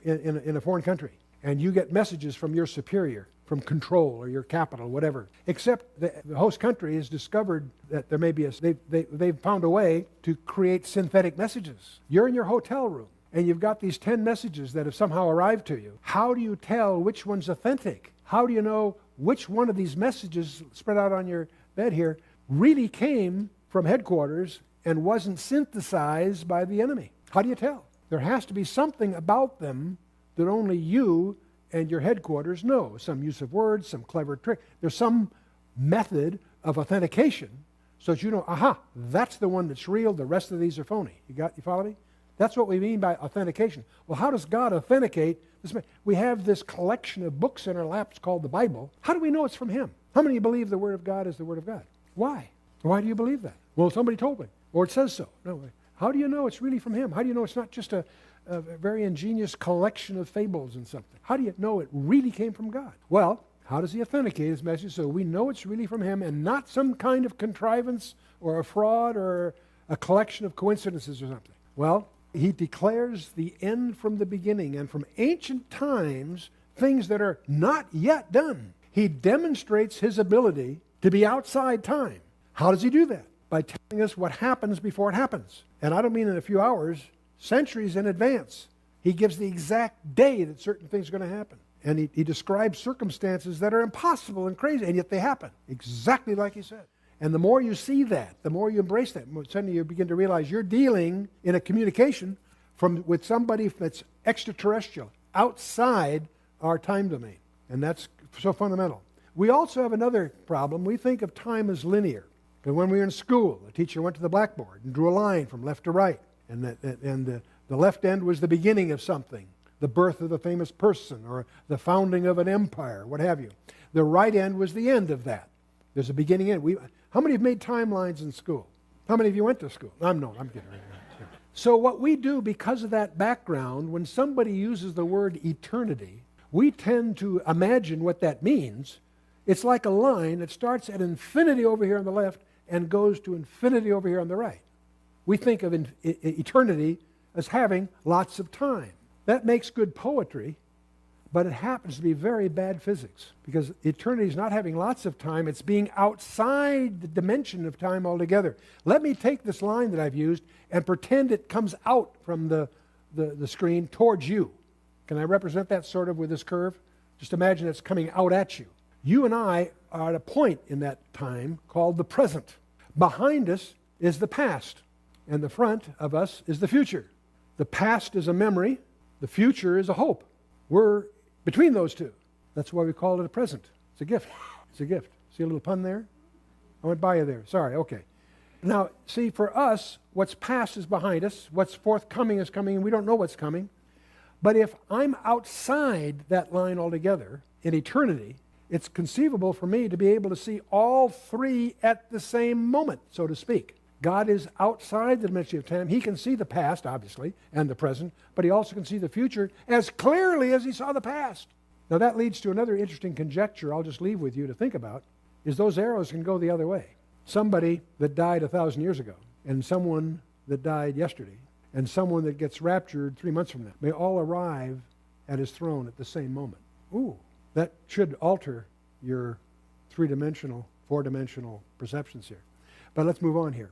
in a foreign country, and you get messages from your superior, from control or your capital, whatever. Except the host country has discovered that there may be they've found a way to create synthetic messages. You're in your hotel room, and you've got these 10 messages that have somehow arrived to you. How do you tell which one's authentic? How do you know which one of these messages spread out on your bed here really came from headquarters and wasn't synthesized by the enemy? How do you tell? There has to be something about them that only you and your headquarters know. Some use of words, some clever trick. There's some method of authentication so that you know, aha, that's the one that's real, the rest of these are phony. You follow me? That's what we mean by authentication. Well, how does God authenticate this? We have this collection of books in our laps called the Bible. How do we know it's from Him? How many believe the Word of God is the Word of God? Why? Why do you believe that? Well, somebody told me, or it says so. No. How do you know it's really from Him? How do you know it's not just a very ingenious collection of fables and something? How do you know it really came from God? Well, how does He authenticate His message so we know it's really from Him and not some kind of contrivance or a fraud or a collection of coincidences or something? Well, He declares the end from the beginning, and from ancient times, things that are not yet done. He demonstrates His ability to be outside time. How does He do that? By telling us what happens before it happens. And I don't mean in a few hours, centuries in advance. He gives the exact day that certain things are going to happen. And he describes circumstances that are impossible and crazy, and yet they happen, exactly like He said. And the more you see that, the more you embrace that, suddenly you begin to realize you're dealing in a communication with somebody that's extraterrestrial, outside our time domain. And that's so fundamental. We also have another problem. We think of time as linear. But when we were in school, the teacher went to the blackboard and drew a line from left to right. And the left end was the beginning of something, the birth of a famous person or the founding of an empire, what have you. The right end was the end of that. There's a beginning and end. How many have made timelines in school? How many of you went to school? I'm kidding. So what we do because of that background, when somebody uses the word eternity, we tend to imagine what that means. It's like a line that starts at infinity over here on the left and goes to infinity over here on the right. We think of eternity as having lots of time. That makes good poetry, but it happens to be very bad physics, because eternity is not having lots of time, it's being outside the dimension of time altogether. Let me take this line that I've used and pretend it comes out from the screen towards you. Can I represent that sort of with this curve? Just imagine it's coming out at you. You and I are at a point in that time called the present. Behind us is the past. and the front of us is the future. The past is a memory, the future is a hope. We're between those two. That's why we call it a present. It's a gift. It's a gift. See a little pun there? I went by you there. Sorry, okay. Now, see, for us, what's past is behind us. What's forthcoming is coming, and we don't know what's coming. But if I'm outside that line altogether in eternity, it's conceivable for me to be able to see all three at the same moment, so to speak. God is outside the dimension of time. He can see the past, obviously, and the present, but he also can see the future as clearly as he saw the past. Now that leads to another interesting conjecture I'll just leave with you to think about, is those arrows can go the other way. Somebody that died 1,000 years ago, and someone that died yesterday, and someone that gets raptured 3 months from now, may all arrive at his throne at the same moment. Ooh, that should alter your three-dimensional, four-dimensional perceptions here. But let's move on here.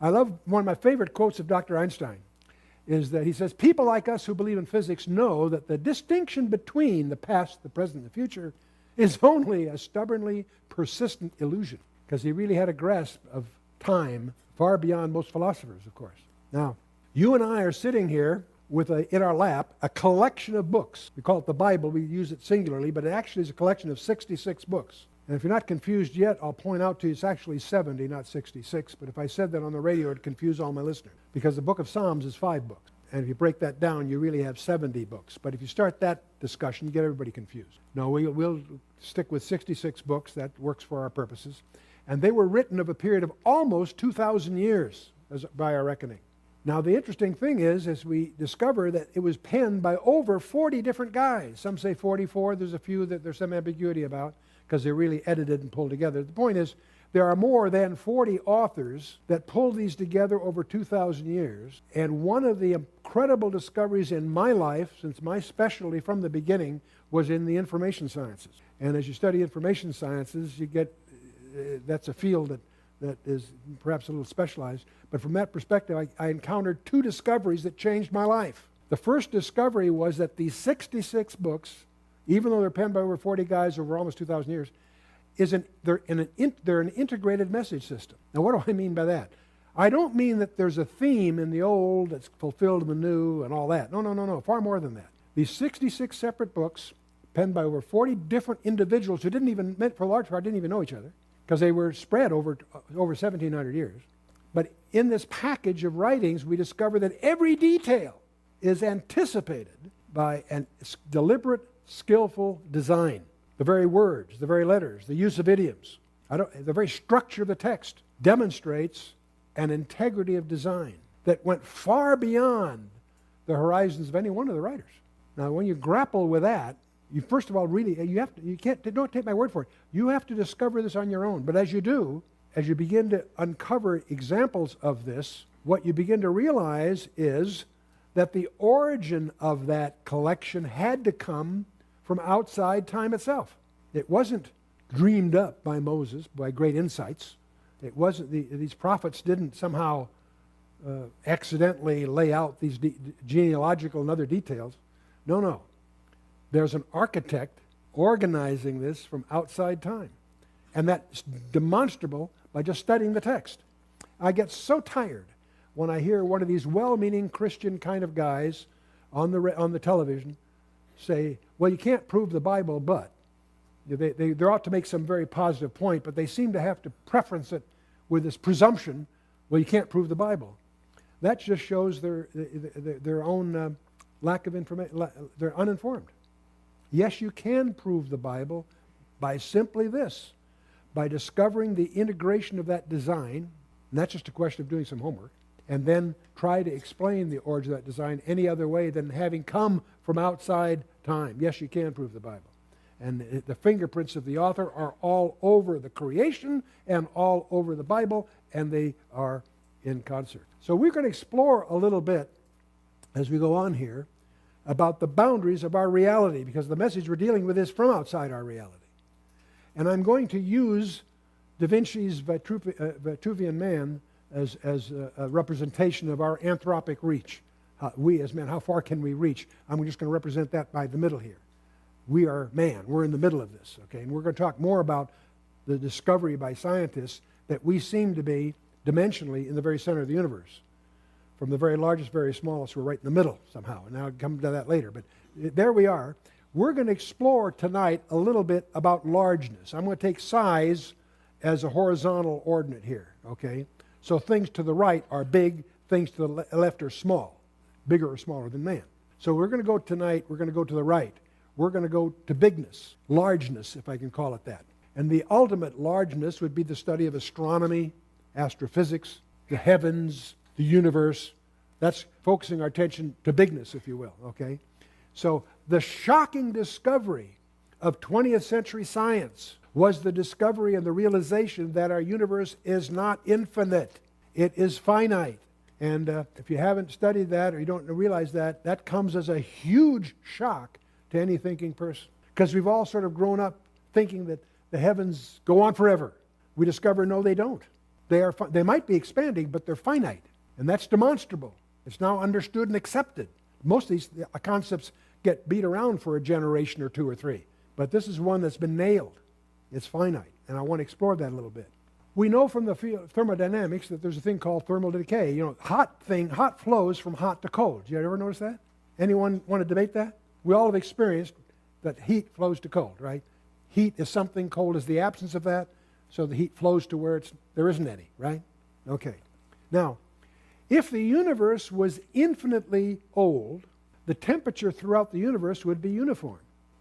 I love one of my favorite quotes of Dr. Einstein is that he says, people like us who believe in physics know that the distinction between the past, the present, and the future is only a stubbornly persistent illusion, because he really had a grasp of time far beyond most philosophers, of course. Now, you and I are sitting here with in our lap a collection of books. We call it the Bible. We use it singularly, but it actually is a collection of 66 books. And if you're not confused yet, I'll point out to you it's actually 70, not 66. But if I said that on the radio, it'd confuse all my listeners, because the book of Psalms is 5 books. And if you break that down, you really have 70 books. But if you start that discussion, you get everybody confused. No, we'll stick with 66 books. That works for our purposes. And they were written of a period of almost 2,000 years, by our reckoning. Now, the interesting thing is we discover that it was penned by over 40 different guys. Some say 44. There's a few that there's some ambiguity about, because they're really edited and pulled together. The point is, there are more than 40 authors that pulled these together over 2,000 years. And one of the incredible discoveries in my life, since my specialty from the beginning was in the information sciences. And as you study information sciences, you get, that's a field that is perhaps a little specialized. But from that perspective, I encountered 2 discoveries that changed my life. The first discovery was that these 66 books, even though they're penned by over 40 guys over almost 2,000 years, they're an integrated message system. Now, what do I mean by that? I don't mean that there's a theme in the old that's fulfilled in the new and all that. No, far more than that. These 66 separate books, penned by over 40 different individuals who didn't even, for a large part, didn't even know each other, because they were spread over 1,700 years. But in this package of writings, we discover that every detail is anticipated by a deliberate, skillful design. The very words, the very letters, the use of idioms, the very structure of the text demonstrates an integrity of design that went far beyond the horizons of any one of the writers. Now, when you grapple with that, you first of all really, don't take my word for it. You have to discover this on your own. But as you do, as you begin to uncover examples of this, what you begin to realize is that the origin of that collection had to come from outside time itself. It wasn't dreamed up by Moses, by great insights. It wasn't, these prophets didn't somehow accidentally lay out these genealogical and other details. No. There's an architect organizing this from outside time. And that's demonstrable by just studying the text. I get so tired when I hear one of these well-meaning Christian kind of guys on the television say, well, you can't prove the Bible, but. They ought to make some very positive point, but they seem to have to preference it with this presumption, well, you can't prove the Bible. That just shows their own lack of information. They're uninformed. Yes, you can prove the Bible by simply this, by discovering the integration of that design, and that's just a question of doing some homework, and then try to explain the origin of that design any other way than having come from outside time. Yes, you can prove the Bible. And the fingerprints of the author are all over the creation and all over the Bible, and they are in concert. So we're going to explore a little bit as we go on here about the boundaries of our reality, because the message we're dealing with is from outside our reality. And I'm going to use Da Vinci's Vitruvian Man as a representation of our anthropic reach. We as men, how far can we reach? I'm just going to represent that by the middle here. We are man. We're in the middle of this, okay? And we're going to talk more about the discovery by scientists that we seem to be dimensionally in the very center of the universe. from the very largest, very smallest. We're right in the middle somehow, and I'll come to that later. But there we are. We're going to explore tonight a little bit about largeness. I'm going to take size as a horizontal ordinate here, okay? So things to the right are big, things to the left are small, bigger or smaller than man. So we're going to go tonight, we're going to go to the right. We're going to go to bigness, largeness, if I can call it that. And the ultimate largeness would be the study of astronomy, astrophysics, the heavens, the universe. That's focusing our attention to bigness, if you will, okay? So the shocking discovery of 20th century science was the discovery and the realization that our universe is not infinite. It is finite. And if you haven't studied that or you don't realize that, that comes as a huge shock to any thinking person. Because we've all sort of grown up thinking that the heavens go on forever. We discover, no, they don't. They might be expanding, but they're finite. And that's demonstrable. It's now understood and accepted. Most of these concepts get beat around for a generation or two or three. But this is one that's been nailed. It's finite. And I want to explore that a little bit. We know from the field of thermodynamics that there's a thing called thermal decay. You know, hot flows from hot to cold. Did you ever notice that? Anyone want to debate that? We all have experienced that heat flows to cold, right? Heat is something, cold is the absence of that, so the heat flows to where there isn't any, right? Okay. Now, if the universe was infinitely old, the temperature throughout the universe would be uniform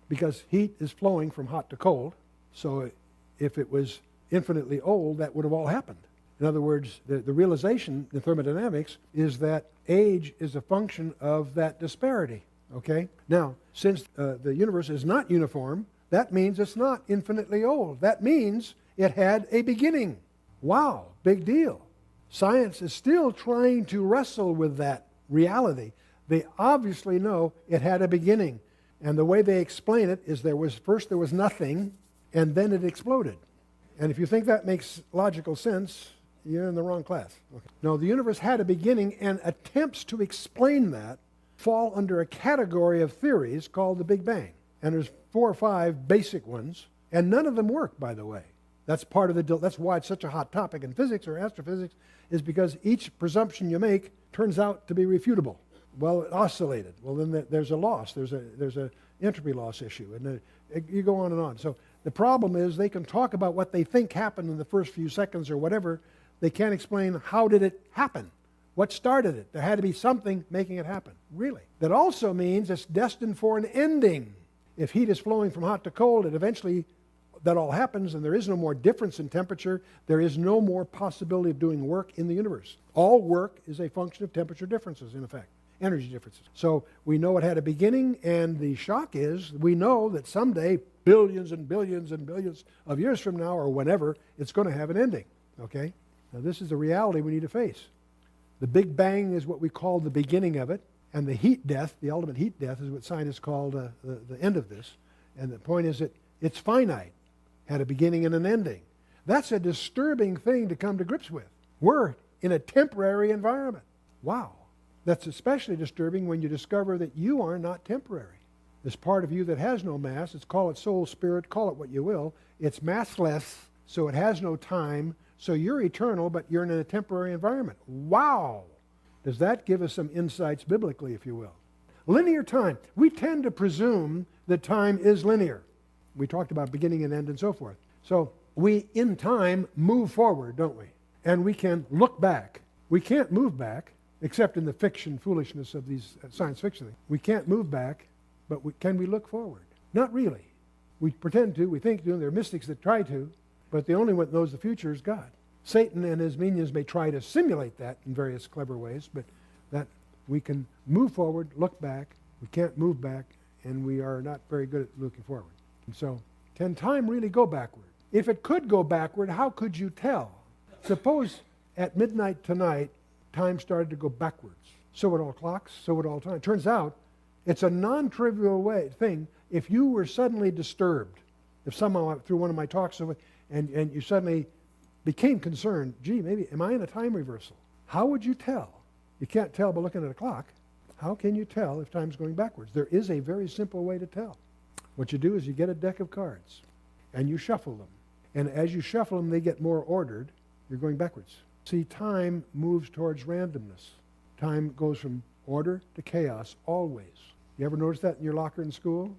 because heat is flowing from hot to cold. So if it was infinitely old, that would have all happened. In other words, the realization in thermodynamics is that age is a function of that disparity. Okay? Now, since the universe is not uniform, that means it's not infinitely old. That means it had a beginning. Wow, big deal. Science is still trying to wrestle with that reality. They obviously know it had a beginning. And the way they explain it is first there was nothing, and then it exploded. And if you think that makes logical sense, you're in the wrong class. Okay. No, the universe had a beginning, and attempts to explain that fall under a category of theories called the Big Bang. And there's 4 or 5 basic ones, and none of them work, by the way. That's part of that's why it's such a hot topic in physics or astrophysics, is because each presumption you make turns out to be refutable. Well, it oscillated. Well, then there's a loss. There's a entropy loss issue, and you go on and on. So the problem is they can talk about what they think happened in the first few seconds or whatever. They can't explain how did it happen. What started it? There had to be something making it happen. Really. That also means it's destined for an ending. If heat is flowing from hot to cold, it eventually, that all happens, and there is no more difference in temperature. There is no more possibility of doing work in the universe. All work is a function of temperature differences, in effect, energy differences. So we know it had a beginning, and the shock is we know that someday, billions and billions and billions of years from now, or whenever, it's going to have an ending. Okay? Now this is the reality we need to face. The Big Bang is what we call the beginning of it, and the heat death, the ultimate heat death, is what scientists call the end of this. And the point is that it's finite, had a beginning and an ending. That's a disturbing thing to come to grips with. We're in a temporary environment. Wow. That's especially disturbing when you discover that you are not temporary. This part of you that has no mass, call it soul, spirit, call it what you will, it's massless, so it has no time. So you're eternal, but you're in a temporary environment. Wow! Does that give us some insights biblically, if you will? Linear time. We tend to presume that time is linear. We talked about beginning and end and so forth. So we, in time, move forward, don't we? And we can look back. We can't move back, except in the fiction foolishness of these science fiction things. We can't move back, but can we look forward? Not really. We pretend to, we think to, and there are mystics that try to, but the only one that knows the future is God. Satan and his minions may try to simulate that in various clever ways, but that we can move forward, look back, we can't move back, and we are not very good at looking forward. And so, can time really go backward? If it could go backward, how could you tell? Suppose at midnight tonight, time started to go backwards. So would all clocks, so would all time. Turns out, it's a non-trivial thing if you were suddenly disturbed. If somehow through one of my talks and you suddenly became concerned, gee, maybe, am I in a time reversal? How would you tell? You can't tell by looking at a clock. How can you tell if time's going backwards? There is a very simple way to tell. What you do is you get a deck of cards and you shuffle them. And as you shuffle them, they get more ordered. You're going backwards. See, time moves towards randomness. Time goes from order to chaos always. You ever notice that in your locker in school?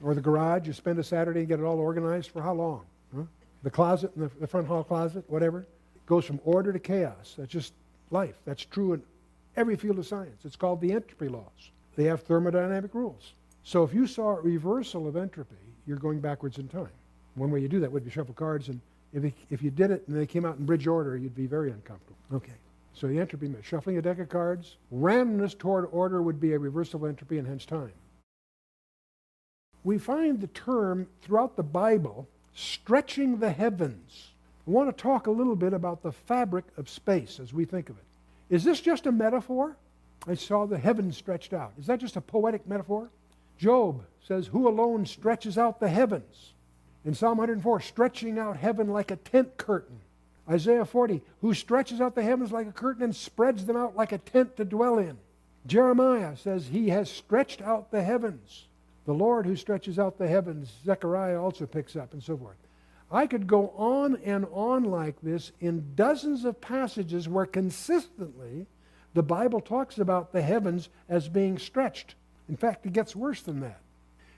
Or the garage? You spend a Saturday and get it all organized for how long? Huh? The closet, in the front hall closet, whatever. It goes from order to chaos. That's just life. That's true in every field of science. It's called the entropy laws. They have thermodynamic rules. So if you saw a reversal of entropy, you're going backwards in time. One way you do that would be shuffle cards, and if you did it and they came out in bridge order, you'd be very uncomfortable. Okay. So the entropy, shuffling a deck of cards, randomness toward order would be a reversal of entropy and hence time. We find the term throughout the Bible, stretching the heavens. I want to talk a little bit about the fabric of space as we think of it. Is this just a metaphor? I saw the heavens stretched out. Is that just a poetic metaphor? Job says, who alone stretches out the heavens? In Psalm 104, stretching out heaven like a tent curtain. Isaiah 40, who stretches out the heavens like a curtain and spreads them out like a tent to dwell in. Jeremiah says he has stretched out the heavens. The Lord who stretches out the heavens, Zechariah also picks up, and so forth. I could go on and on like this in dozens of passages where consistently the Bible talks about the heavens as being stretched. In fact, it gets worse than that.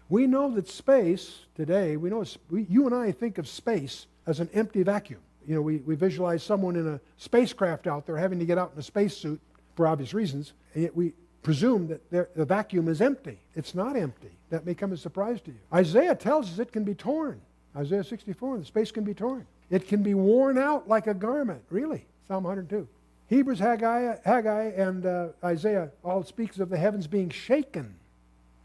We know that space today, you and I think of space as an empty vacuum. You know, we visualize someone in a spacecraft out there having to get out in a spacesuit for obvious reasons, and yet we presume that the vacuum is empty. It's not empty. That may come as a surprise to you. Isaiah tells us it can be torn. Isaiah 64, the space can be torn. It can be worn out like a garment, really. Psalm 102. Hebrews, Haggai, and Isaiah all speaks of the heavens being shaken.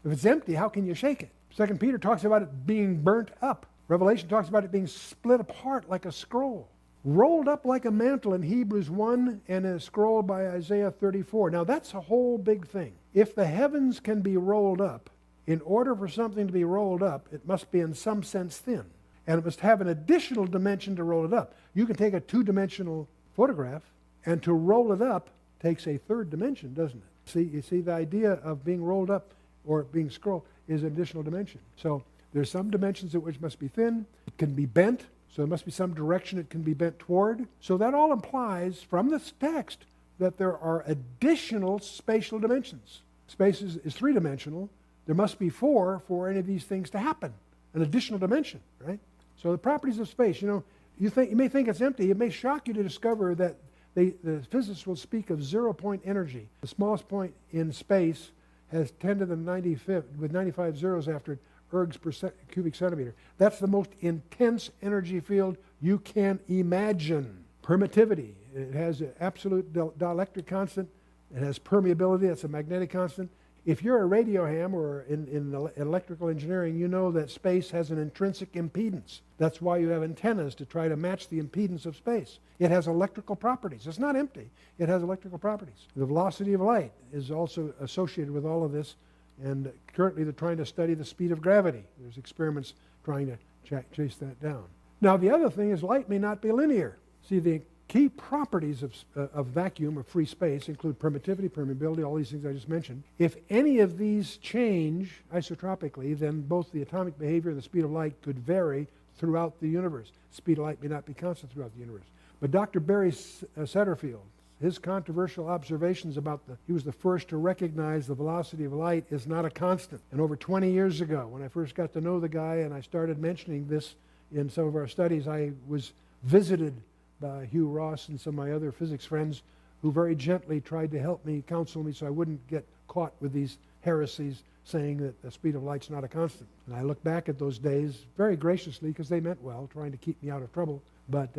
If it's empty, how can you shake it? 2 Peter talks about it being burnt up. Revelation talks about it being split apart like a scroll. Rolled up like a mantle in Hebrews 1 and a scroll by Isaiah 34. Now that's a whole big thing. If the heavens can be rolled up, in order for something to be rolled up, it must be in some sense thin. And it must have an additional dimension to roll it up. You can take a two-dimensional photograph, and to roll it up takes a third dimension, doesn't it? You see the idea of being rolled up or being scrolled is an additional dimension. So there's some dimensions at which must be thin. It can be bent, so there must be some direction it can be bent toward. So that all implies from this text that there are additional spatial dimensions. Space is three-dimensional. There must be four for any of these things to happen, an additional dimension, right? So the properties of space, you may think it's empty. It may shock you to discover that the physicists will speak of zero-point energy. The smallest point in space has 10 to the 95th, with 95 zeros after it, ergs per cubic centimeter. That's the most intense energy field you can imagine. Permittivity, it has an absolute dielectric constant. It has permeability, that's a magnetic constant. If you're a radio ham or in electrical engineering, you know that space has an intrinsic impedance. That's why you have antennas, to try to match the impedance of space. It has electrical properties. It's not empty. It has electrical properties. The velocity of light is also associated with all of this, and currently they're trying to study the speed of gravity. There's experiments trying to chase that down. Now the other thing is light may not be linear. See, the key properties of vacuum, or free space, include permittivity, permeability, all these things I just mentioned. If any of these change isotropically, then both the atomic behavior and the speed of light could vary throughout the universe. The speed of light may not be constant throughout the universe. But Dr. Barry Setterfield, his controversial observations about he was the first to recognize the velocity of light is not a constant. And over 20 years ago, when I first got to know the guy and I started mentioning this in some of our studies, I was visited by Hugh Ross and some of my other physics friends who very gently tried to help me, counsel me, so I wouldn't get caught with these heresies saying that the speed of light's not a constant. And I look back at those days very graciously, because they meant well, trying to keep me out of trouble. But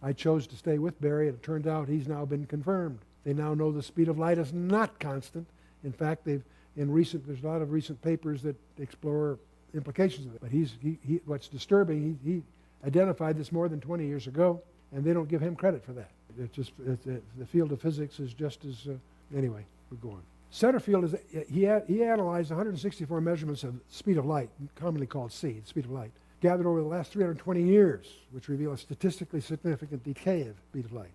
I chose to stay with Barry, and it turned out he's now been confirmed. They now know the speed of light is not constant. In fact, there's a lot of recent papers that explore implications of it. But what's disturbing, he identified this more than 20 years ago, and they don't give him credit for that. The field of physics is just as, anyway, we're going. Setterfield, he analyzed 164 measurements of speed of light, commonly called C, the speed of light, gathered over the last 320 years, which reveal a statistically significant decay of speed of light.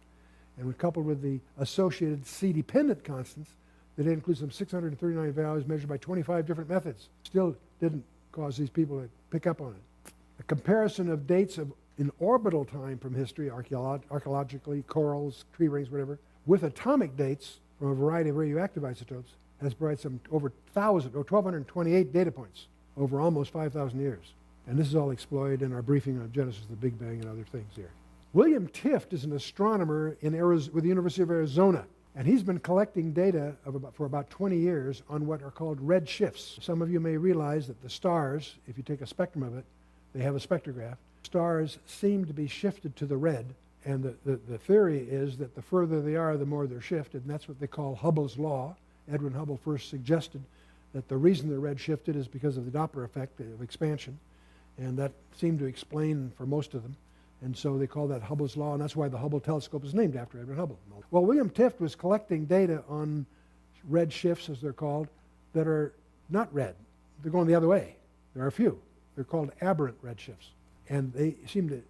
And when coupled with the associated C-dependent constants, that includes some 639 values measured by 25 different methods, still didn't cause these people to pick up on it. A comparison of dates in orbital time from history, archaeologically, corals, tree rings, whatever, with atomic dates from a variety of radioactive isotopes has provided some over 1,000 or 1,228 data points over almost 5,000 years. And this is all exploited in our briefing on Genesis, the Big Bang, and other things here. William Tift is an astronomer with the University of Arizona, and he's been collecting data for about 20 years on what are called red shifts. Some of you may realize that the stars, if you take a spectrum of it, they have a spectrograph. Stars seem to be shifted to the red, and the theory is that the further they are, the more they're shifted, and that's what they call Hubble's law. Edwin Hubble first suggested that the reason they're red shifted is because of the Doppler effect of expansion, and that seemed to explain for most of them. And so they call that Hubble's law, and that's why the Hubble telescope is named after Edwin Hubble. Well, William Tift was collecting data on red shifts, as they're called, that are not red. They're going the other way. There are a few. They're called aberrant red shifts. And they seem to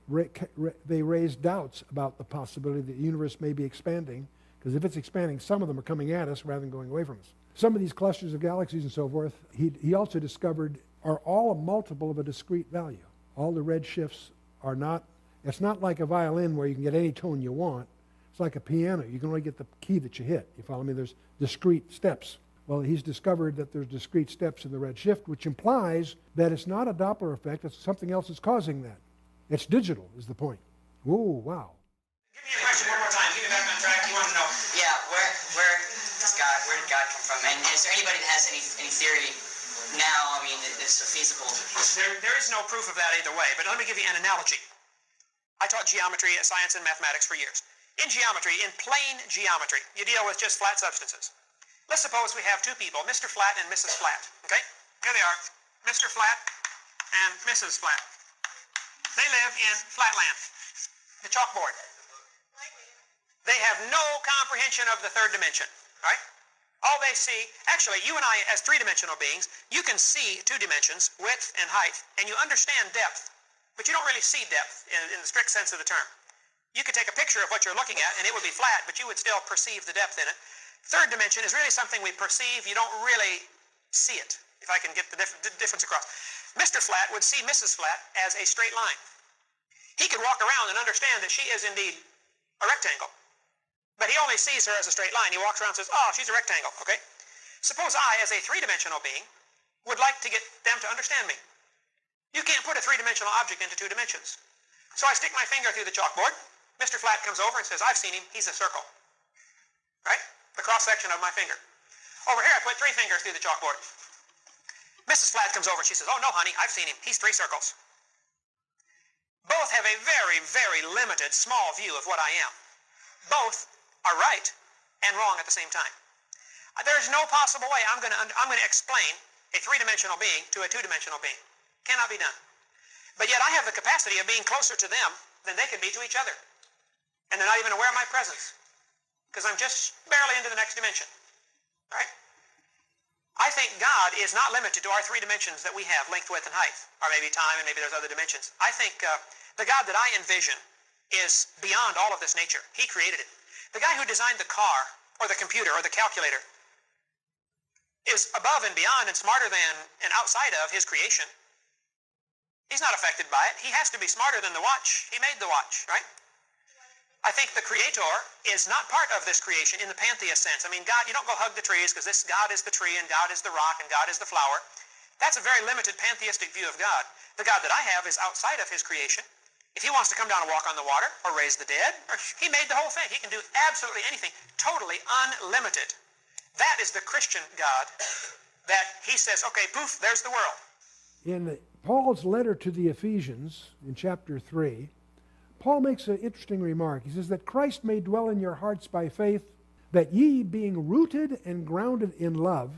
they raise doubts about the possibility that the universe may be expanding, because if it's expanding, some of them are coming at us rather than going away from us. Some of these clusters of galaxies and so forth, he also discovered, are all a multiple of a discrete value. All the red shifts are not, it's not like a violin where you can get any tone you want. It's like a piano. You can only get the key that you hit. You follow me? There's discrete steps. Well, he's discovered that there's discrete steps in the red shift, which implies that it's not a Doppler effect, it's something else that's causing that. It's digital, is the point. Whoa, wow. Give me your question one more time. Give me back on track. You want to know? Yeah, where did God come from? And is there anybody that has any theory now? I mean, it's feasible. There is no proof of that either way, but let me give you an analogy. I taught geometry, science, and mathematics for years. In geometry, in plane geometry, you deal with just flat substances. Let's suppose we have two people, Mr. Flat and Mrs. Flat. Okay? Here they are, Mr. Flat and Mrs. Flat. They live in Flatland, the chalkboard. They have no comprehension of the third dimension, right? All they see, actually, you and I, as three-dimensional beings, you can see two dimensions, width and height, and you understand depth, but you don't really see depth in the strict sense of the term. You could take a picture of what you're looking at, and it would be flat, but you would still perceive the depth in it. Third dimension is really something we perceive. You don't really see it, if I can get the difference across. Mr. Flat would see Mrs. Flat as a straight line. He could walk around and understand that she is indeed a rectangle, but he only sees her as a straight line. He walks around and says, oh, she's a rectangle, okay? Suppose I, as a three-dimensional being, would like to get them to understand me. You can't put a three-dimensional object into two dimensions. So I stick my finger through the chalkboard. Mr. Flat comes over and says, I've seen him, he's a circle, right? The cross-section of my finger. Over here, I put three fingers through the chalkboard. Mrs. Flat comes over and she says, oh, no, honey, I've seen him. He's three circles. Both have a very, very limited, small view of what I am. Both are right and wrong at the same time. There's no possible way I'm going to explain a three-dimensional being to a two-dimensional being. Cannot be done. But yet I have the capacity of being closer to them than they can be to each other. And they're not even aware of my presence, because I'm just barely into the next dimension, right? I think God is not limited to our three dimensions that we have, length, width, and height, or maybe time, and maybe there's other dimensions. I think the God that I envision is beyond all of this nature. He created it. The guy who designed the car, or the computer, or the calculator is above and beyond and smarter than and outside of his creation. He's not affected by it. He has to be smarter than the watch. He made the watch, right? I think the Creator is not part of this creation in the pantheist sense. I mean, God, you don't go hug the trees because this God is the tree and God is the rock and God is the flower. That's a very limited pantheistic view of God. The God that I have is outside of his creation. If he wants to come down and walk on the water or raise the dead, he made the whole thing. He can do absolutely anything, totally unlimited. That is the Christian God that he says, okay, poof, there's the world. In Paul's letter to the Ephesians, in chapter 3, Paul makes an interesting remark. He says that Christ may dwell in your hearts by faith, that ye, being rooted and grounded in love,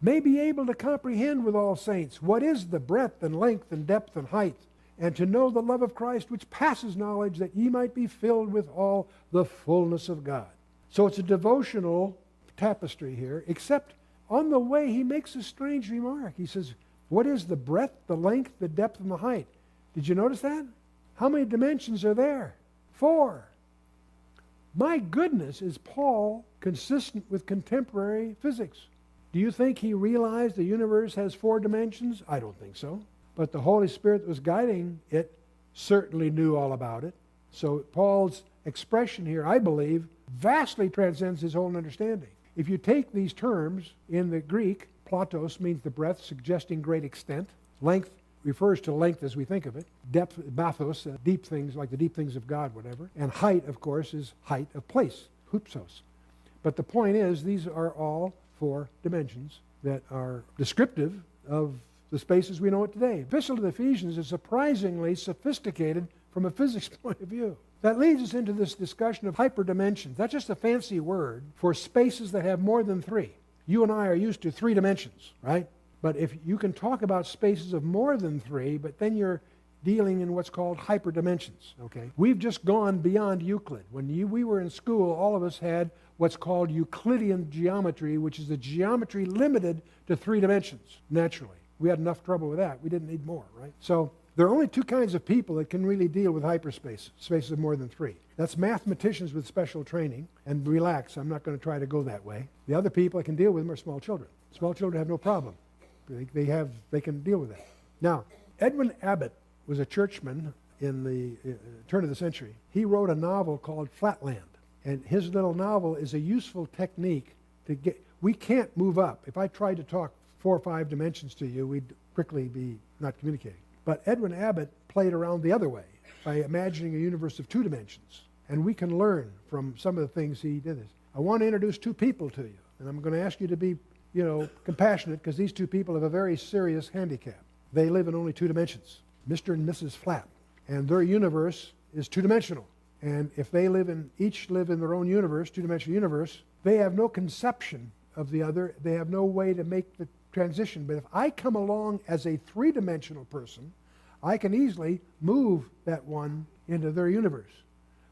may be able to comprehend with all saints what is the breadth and length and depth and height, and to know the love of Christ which passes knowledge, that ye might be filled with all the fullness of God. So it's a devotional tapestry here, except on the way he makes a strange remark. He says, what is the breadth, the length, the depth, and the height? Did you notice that? How many dimensions are there? 4. My goodness, is Paul consistent with contemporary physics? Do you think he realized the universe has 4 dimensions? I don't think so. But the Holy Spirit that was guiding it certainly knew all about it. So Paul's expression here, I believe, vastly transcends his own understanding. if you take these terms in the Greek, platos means the breadth, suggesting great extent. Length refers to length as we think of it. Depth, bathos, deep things like the deep things of God, whatever. And height, of course, is height of place, hupsos. But the point is, these are all 4 dimensions that are descriptive of the spaces we know it today. Epistle to the Ephesians is surprisingly sophisticated from a physics point of view. That leads us into this discussion of hyperdimensions. That's just a fancy word for spaces that have more than 3. You and I are used to 3 dimensions, right? But if you can talk about spaces of more than 3, but then you're dealing in what's called hyperdimensions, okay? We've just gone beyond Euclid. When we were in school, all of us had what's called Euclidean geometry, which is the geometry limited to 3 dimensions, naturally. We had enough trouble with that. We didn't need more, right? So there are only 2 kinds of people that can really deal with hyperspace, spaces of more than 3. That's mathematicians with special training, and relax, I'm not going to try to go that way. The other people that can deal with them are small children. Small children have no problem. They can deal with that. Now, Edwin Abbott was a churchman in the turn of the century. He wrote a novel called Flatland, and his little novel is a useful technique to get. We can't move up. If I tried to talk 4 or 5 dimensions to you, we'd quickly be not communicating. But Edwin Abbott played around the other way by imagining a universe of 2 dimensions, and we can learn from some of the things he did. I want to introduce 2 people to you, and I'm going to ask you to be, compassionate, because these 2 people have a very serious handicap. They live in only 2 dimensions, Mr. and Mrs. Flat, and their universe is 2-dimensional. And if they each live in their own universe, 2-dimensional universe, they have no conception of the other. They have no way to make the transition. But if I come along as a 3-dimensional person, I can easily move that one into their universe.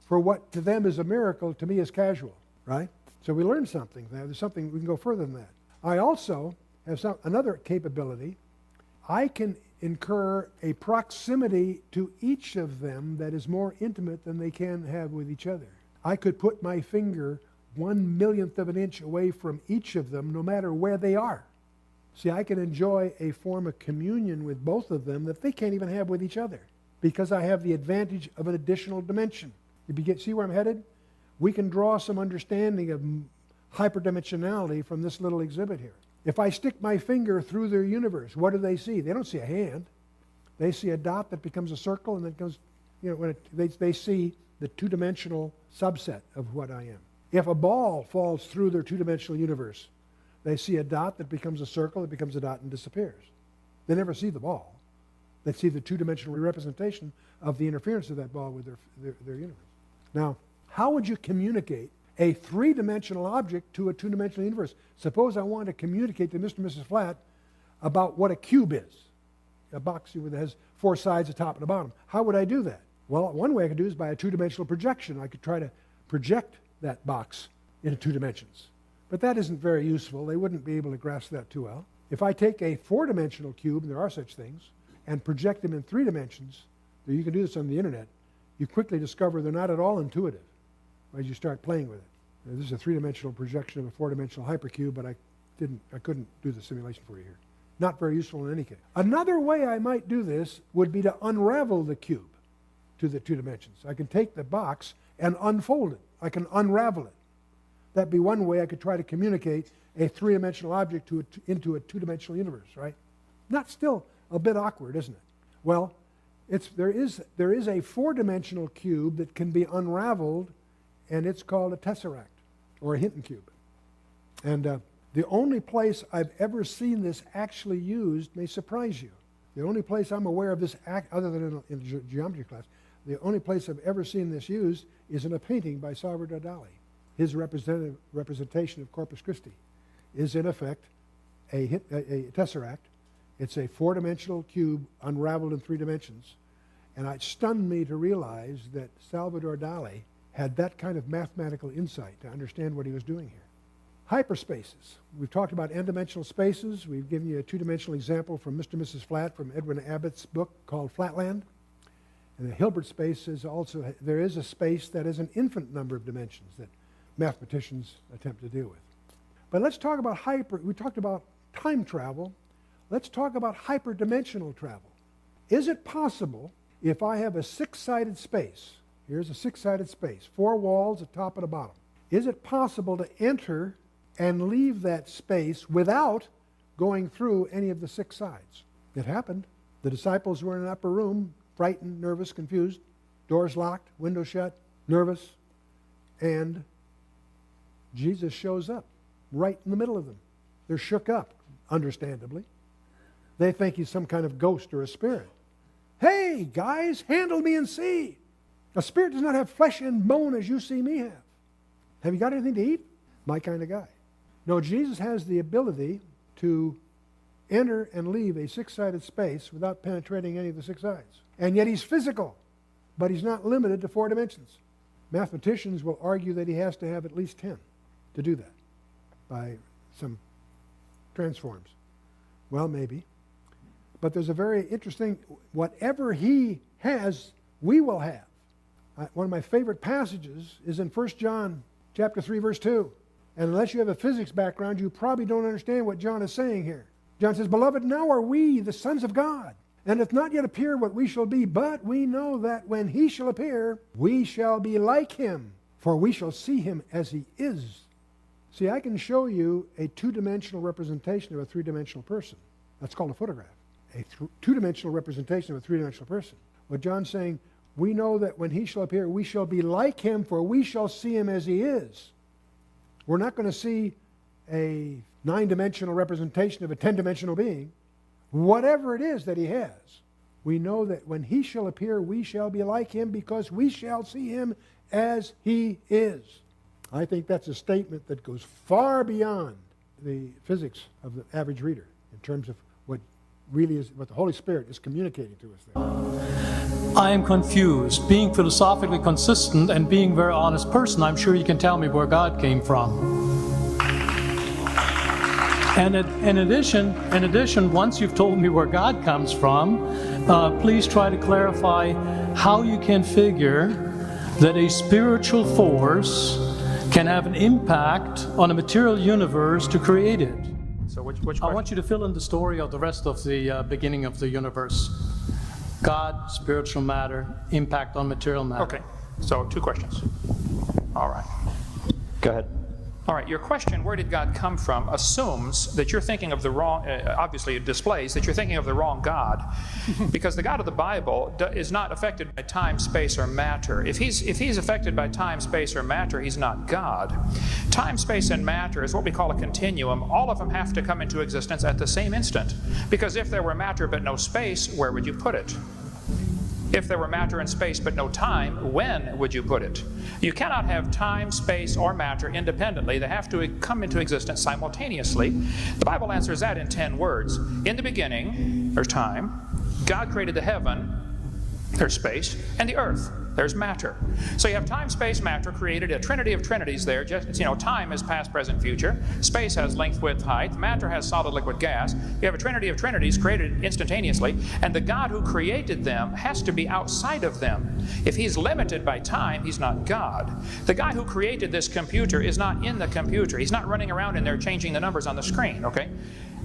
For what to them is a miracle, to me is casual, right? So we learn something there. There's something, we can go further than that. I also have another capability. I can incur a proximity to each of them that is more intimate than they can have with each other. I could put my finger 1/1,000,000th of an inch away from each of them, no matter where they are. See, I can enjoy a form of communion with both of them that they can't even have with each other, because I have the advantage of an additional dimension. See where I'm headed? We can draw some understanding of hyperdimensionality from this little exhibit here. If I stick my finger through their universe, what do they see? They don't see a hand. They see a dot that becomes a circle, and then goes, they see the 2-dimensional subset of what I am. If a ball falls through their 2-dimensional universe, they see a dot that becomes a circle, it becomes a dot and disappears. They never see the ball. They see the 2-dimensional representation of the interference of that ball with their universe. Now, how would you communicate a 3-dimensional object to a 2-dimensional universe? Suppose I want to communicate to Mr. and Mrs. Flat about what a cube is, a box that has 4 sides, a top and a bottom. How would I do that? Well, one way I could do is by a 2-dimensional projection. I could try to project that box into 2 dimensions. But that isn't very useful. They wouldn't be able to grasp that too well. If I take a 4-dimensional cube, and there are such things, and project them in 3 dimensions, you can do this on the internet, you quickly discover they're not at all intuitive as you start playing with it. Now, this is a 3-dimensional projection of a 4-dimensional hypercube, but I couldn't do the simulation for you here. Not very useful in any case. Another way I might do this would be to unravel the cube to the 2 dimensions. I can take the box and unfold it. I can unravel it. That'd be one way I could try to communicate a 3-dimensional object into a 2-dimensional universe, right? Not still a bit awkward, isn't it? Well, there is a 4-dimensional cube that can be unraveled, and it's called a tesseract, or a Hinton cube. And the only place I've ever seen this actually used may surprise you. The only place I'm aware of this, other than in geometry class, the only place I've ever seen this used is in a painting by Salvador Dali. His representation of Corpus Christi is, in effect, a tesseract. It's a 4-dimensional cube unraveled in 3 dimensions. And it stunned me to realize that Salvador Dali had that kind of mathematical insight to understand what he was doing here. Hyperspaces. We've talked about n-dimensional spaces. We've given you a 2-dimensional example from Mr. and Mrs. Flat from Edwin Abbott's book called Flatland. And the Hilbert space is also, there is a space that is an infinite number of dimensions that mathematicians attempt to deal with. But let's talk about we talked about time travel. Let's talk about hyperdimensional travel. Is it possible, if I have a 6-sided space, here's a 6-sided space, 4 walls, a top and a bottom, is it possible to enter and leave that space without going through any of the 6 sides. It happened. The disciples were in an upper room, frightened, nervous, confused, doors locked, windows shut, nervous, and Jesus shows up right in the middle of them. They're shook up, understandably. They think he's some kind of ghost or a spirit. Hey, guys, handle me and see. A spirit does not have flesh and bone as you see me have. Have you got anything to eat? My kind of guy. No, Jesus has the ability to enter and leave a 6-sided space without penetrating any of the 6 sides. And yet he's physical, but he's not limited to 4 dimensions. Mathematicians will argue that he has to have at least 10 to do that by some transforms. Well, maybe. But there's a very interesting, whatever he has, we will have. One of my favorite passages is in 1 John chapter 3, verse 2. And unless you have a physics background, you probably don't understand what John is saying here. John says, Beloved, now are we the sons of God, and it not yet appeared what we shall be, but we know that when he shall appear, we shall be like him, for we shall see him as he is. See, I can show you a 2-dimensional representation of a 3-dimensional person. That's called a photograph. A 2-dimensional representation of a 3-dimensional person. What John's saying, we know that when he shall appear, we shall be like him, for we shall see him as he is. We're not going to see a 9-dimensional representation of a 10-dimensional being. Whatever it is that he has, we know that when he shall appear, we shall be like him because we shall see him as he is. I think that's a statement that goes far beyond the physics of the average reader in terms of what really is, what the Holy Spirit is communicating to us there. I am confused. Being philosophically consistent and being a very honest person, I'm sure you can tell me where God came from. And in addition, once you've told me where God comes from, please try to clarify how you can figure that a spiritual force can have an impact on a material universe to create it. So which I want you to fill in the story of the rest of the beginning of the universe. God, spiritual matter, impact on material matter. Okay, so 2 questions. All right. Go ahead. All right, your question, where did God come from, assumes that you're thinking of the wrong, obviously it displays that you're thinking of the wrong God, because the God of the Bible is not affected by time, space, or matter. If he's affected by time, space, or matter, he's not God. Time, space, and matter is what we call a continuum. All of them have to come into existence at the same instant, because if there were matter but no space, where would you put it? If there were matter and space but no time, when would you put it? You cannot have time, space, or matter independently. They have to come into existence simultaneously. The Bible answers that in 10 words. In the beginning, there's time. God created the heaven, there's space, and the earth. There's matter. So you have time, space, matter, created a trinity of trinities there. Just, time is past, present, future. Space has length, width, height. Matter has solid, liquid, gas. You have a trinity of trinities created instantaneously, and the God who created them has to be outside of them. If he's limited by time, he's not God. The guy who created this computer is not in the computer. He's not running around in there changing the numbers on the screen, okay?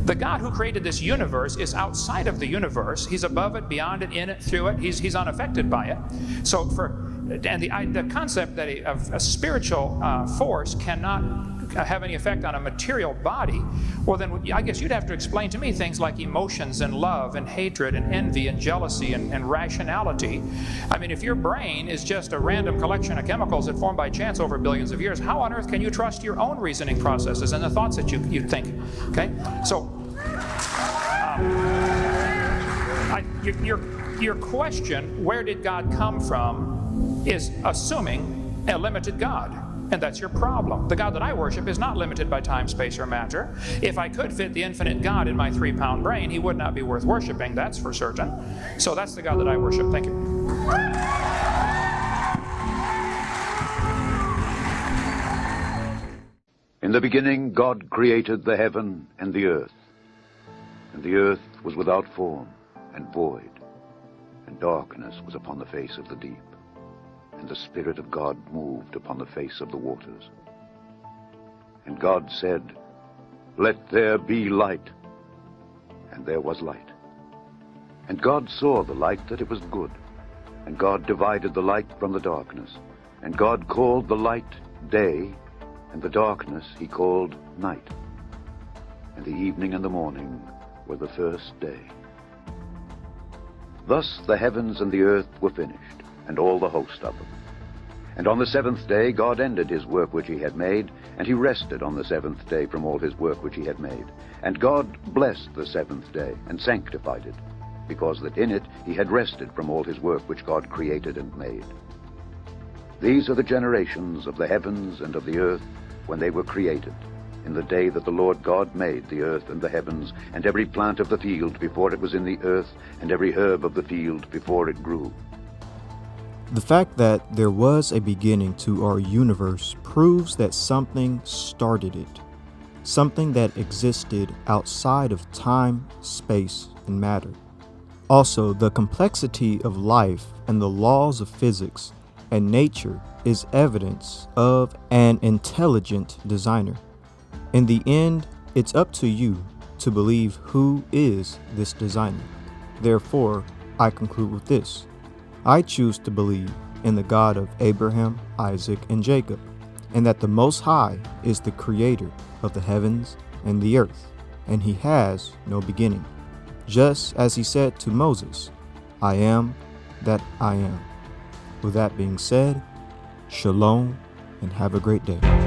The God who created this universe is outside of the universe. He's above it, beyond it, in it, through it. He's unaffected by it. So the concept that a spiritual force cannot have any effect on a material body, well then I guess you'd have to explain to me things like emotions and love and hatred and envy and jealousy and rationality. I mean, if your brain is just a random collection of chemicals that form by chance over billions of years, how on earth can you trust your own reasoning processes and the thoughts that you think? Okay, so your question, where did God come from, is assuming a limited God. And that's your problem. The God that I worship is not limited by time, space, or matter. If I could fit the infinite God in my 3-pound brain, he would not be worth worshiping, that's for certain. So that's the God that I worship. Thank you. In the beginning, God created the heaven and the earth. And the earth was without form and void, and darkness was upon the face of the deep. And the Spirit of God moved upon the face of the waters. And God said, Let there be light. And there was light. And God saw the light that it was good. And God divided the light from the darkness. And God called the light day, And the darkness he called night. And the evening and the morning were the first day. Thus the heavens and the earth were finished, and all the host of them. And on the seventh day God ended his work which he had made, and he rested on the seventh day from all his work which he had made. And God blessed the seventh day, and sanctified it, because that in it he had rested from all his work which God created and made. These are the generations of the heavens and of the earth when they were created, in the day that the Lord God made the earth and the heavens, and every plant of the field before it was in the earth, and every herb of the field before it grew. The fact that there was a beginning to our universe proves that something started it, something that existed outside of time, space, and matter. Also, the complexity of life and the laws of physics and nature is evidence of an intelligent designer. In the end, it's up to you to believe who is this designer. Therefore, I conclude with this. I choose to believe in the God of Abraham, Isaac, and Jacob, and that the Most High is the creator of the heavens and the earth, and he has no beginning. Just as he said to Moses, I am that I am. With that being said, shalom and have a great day.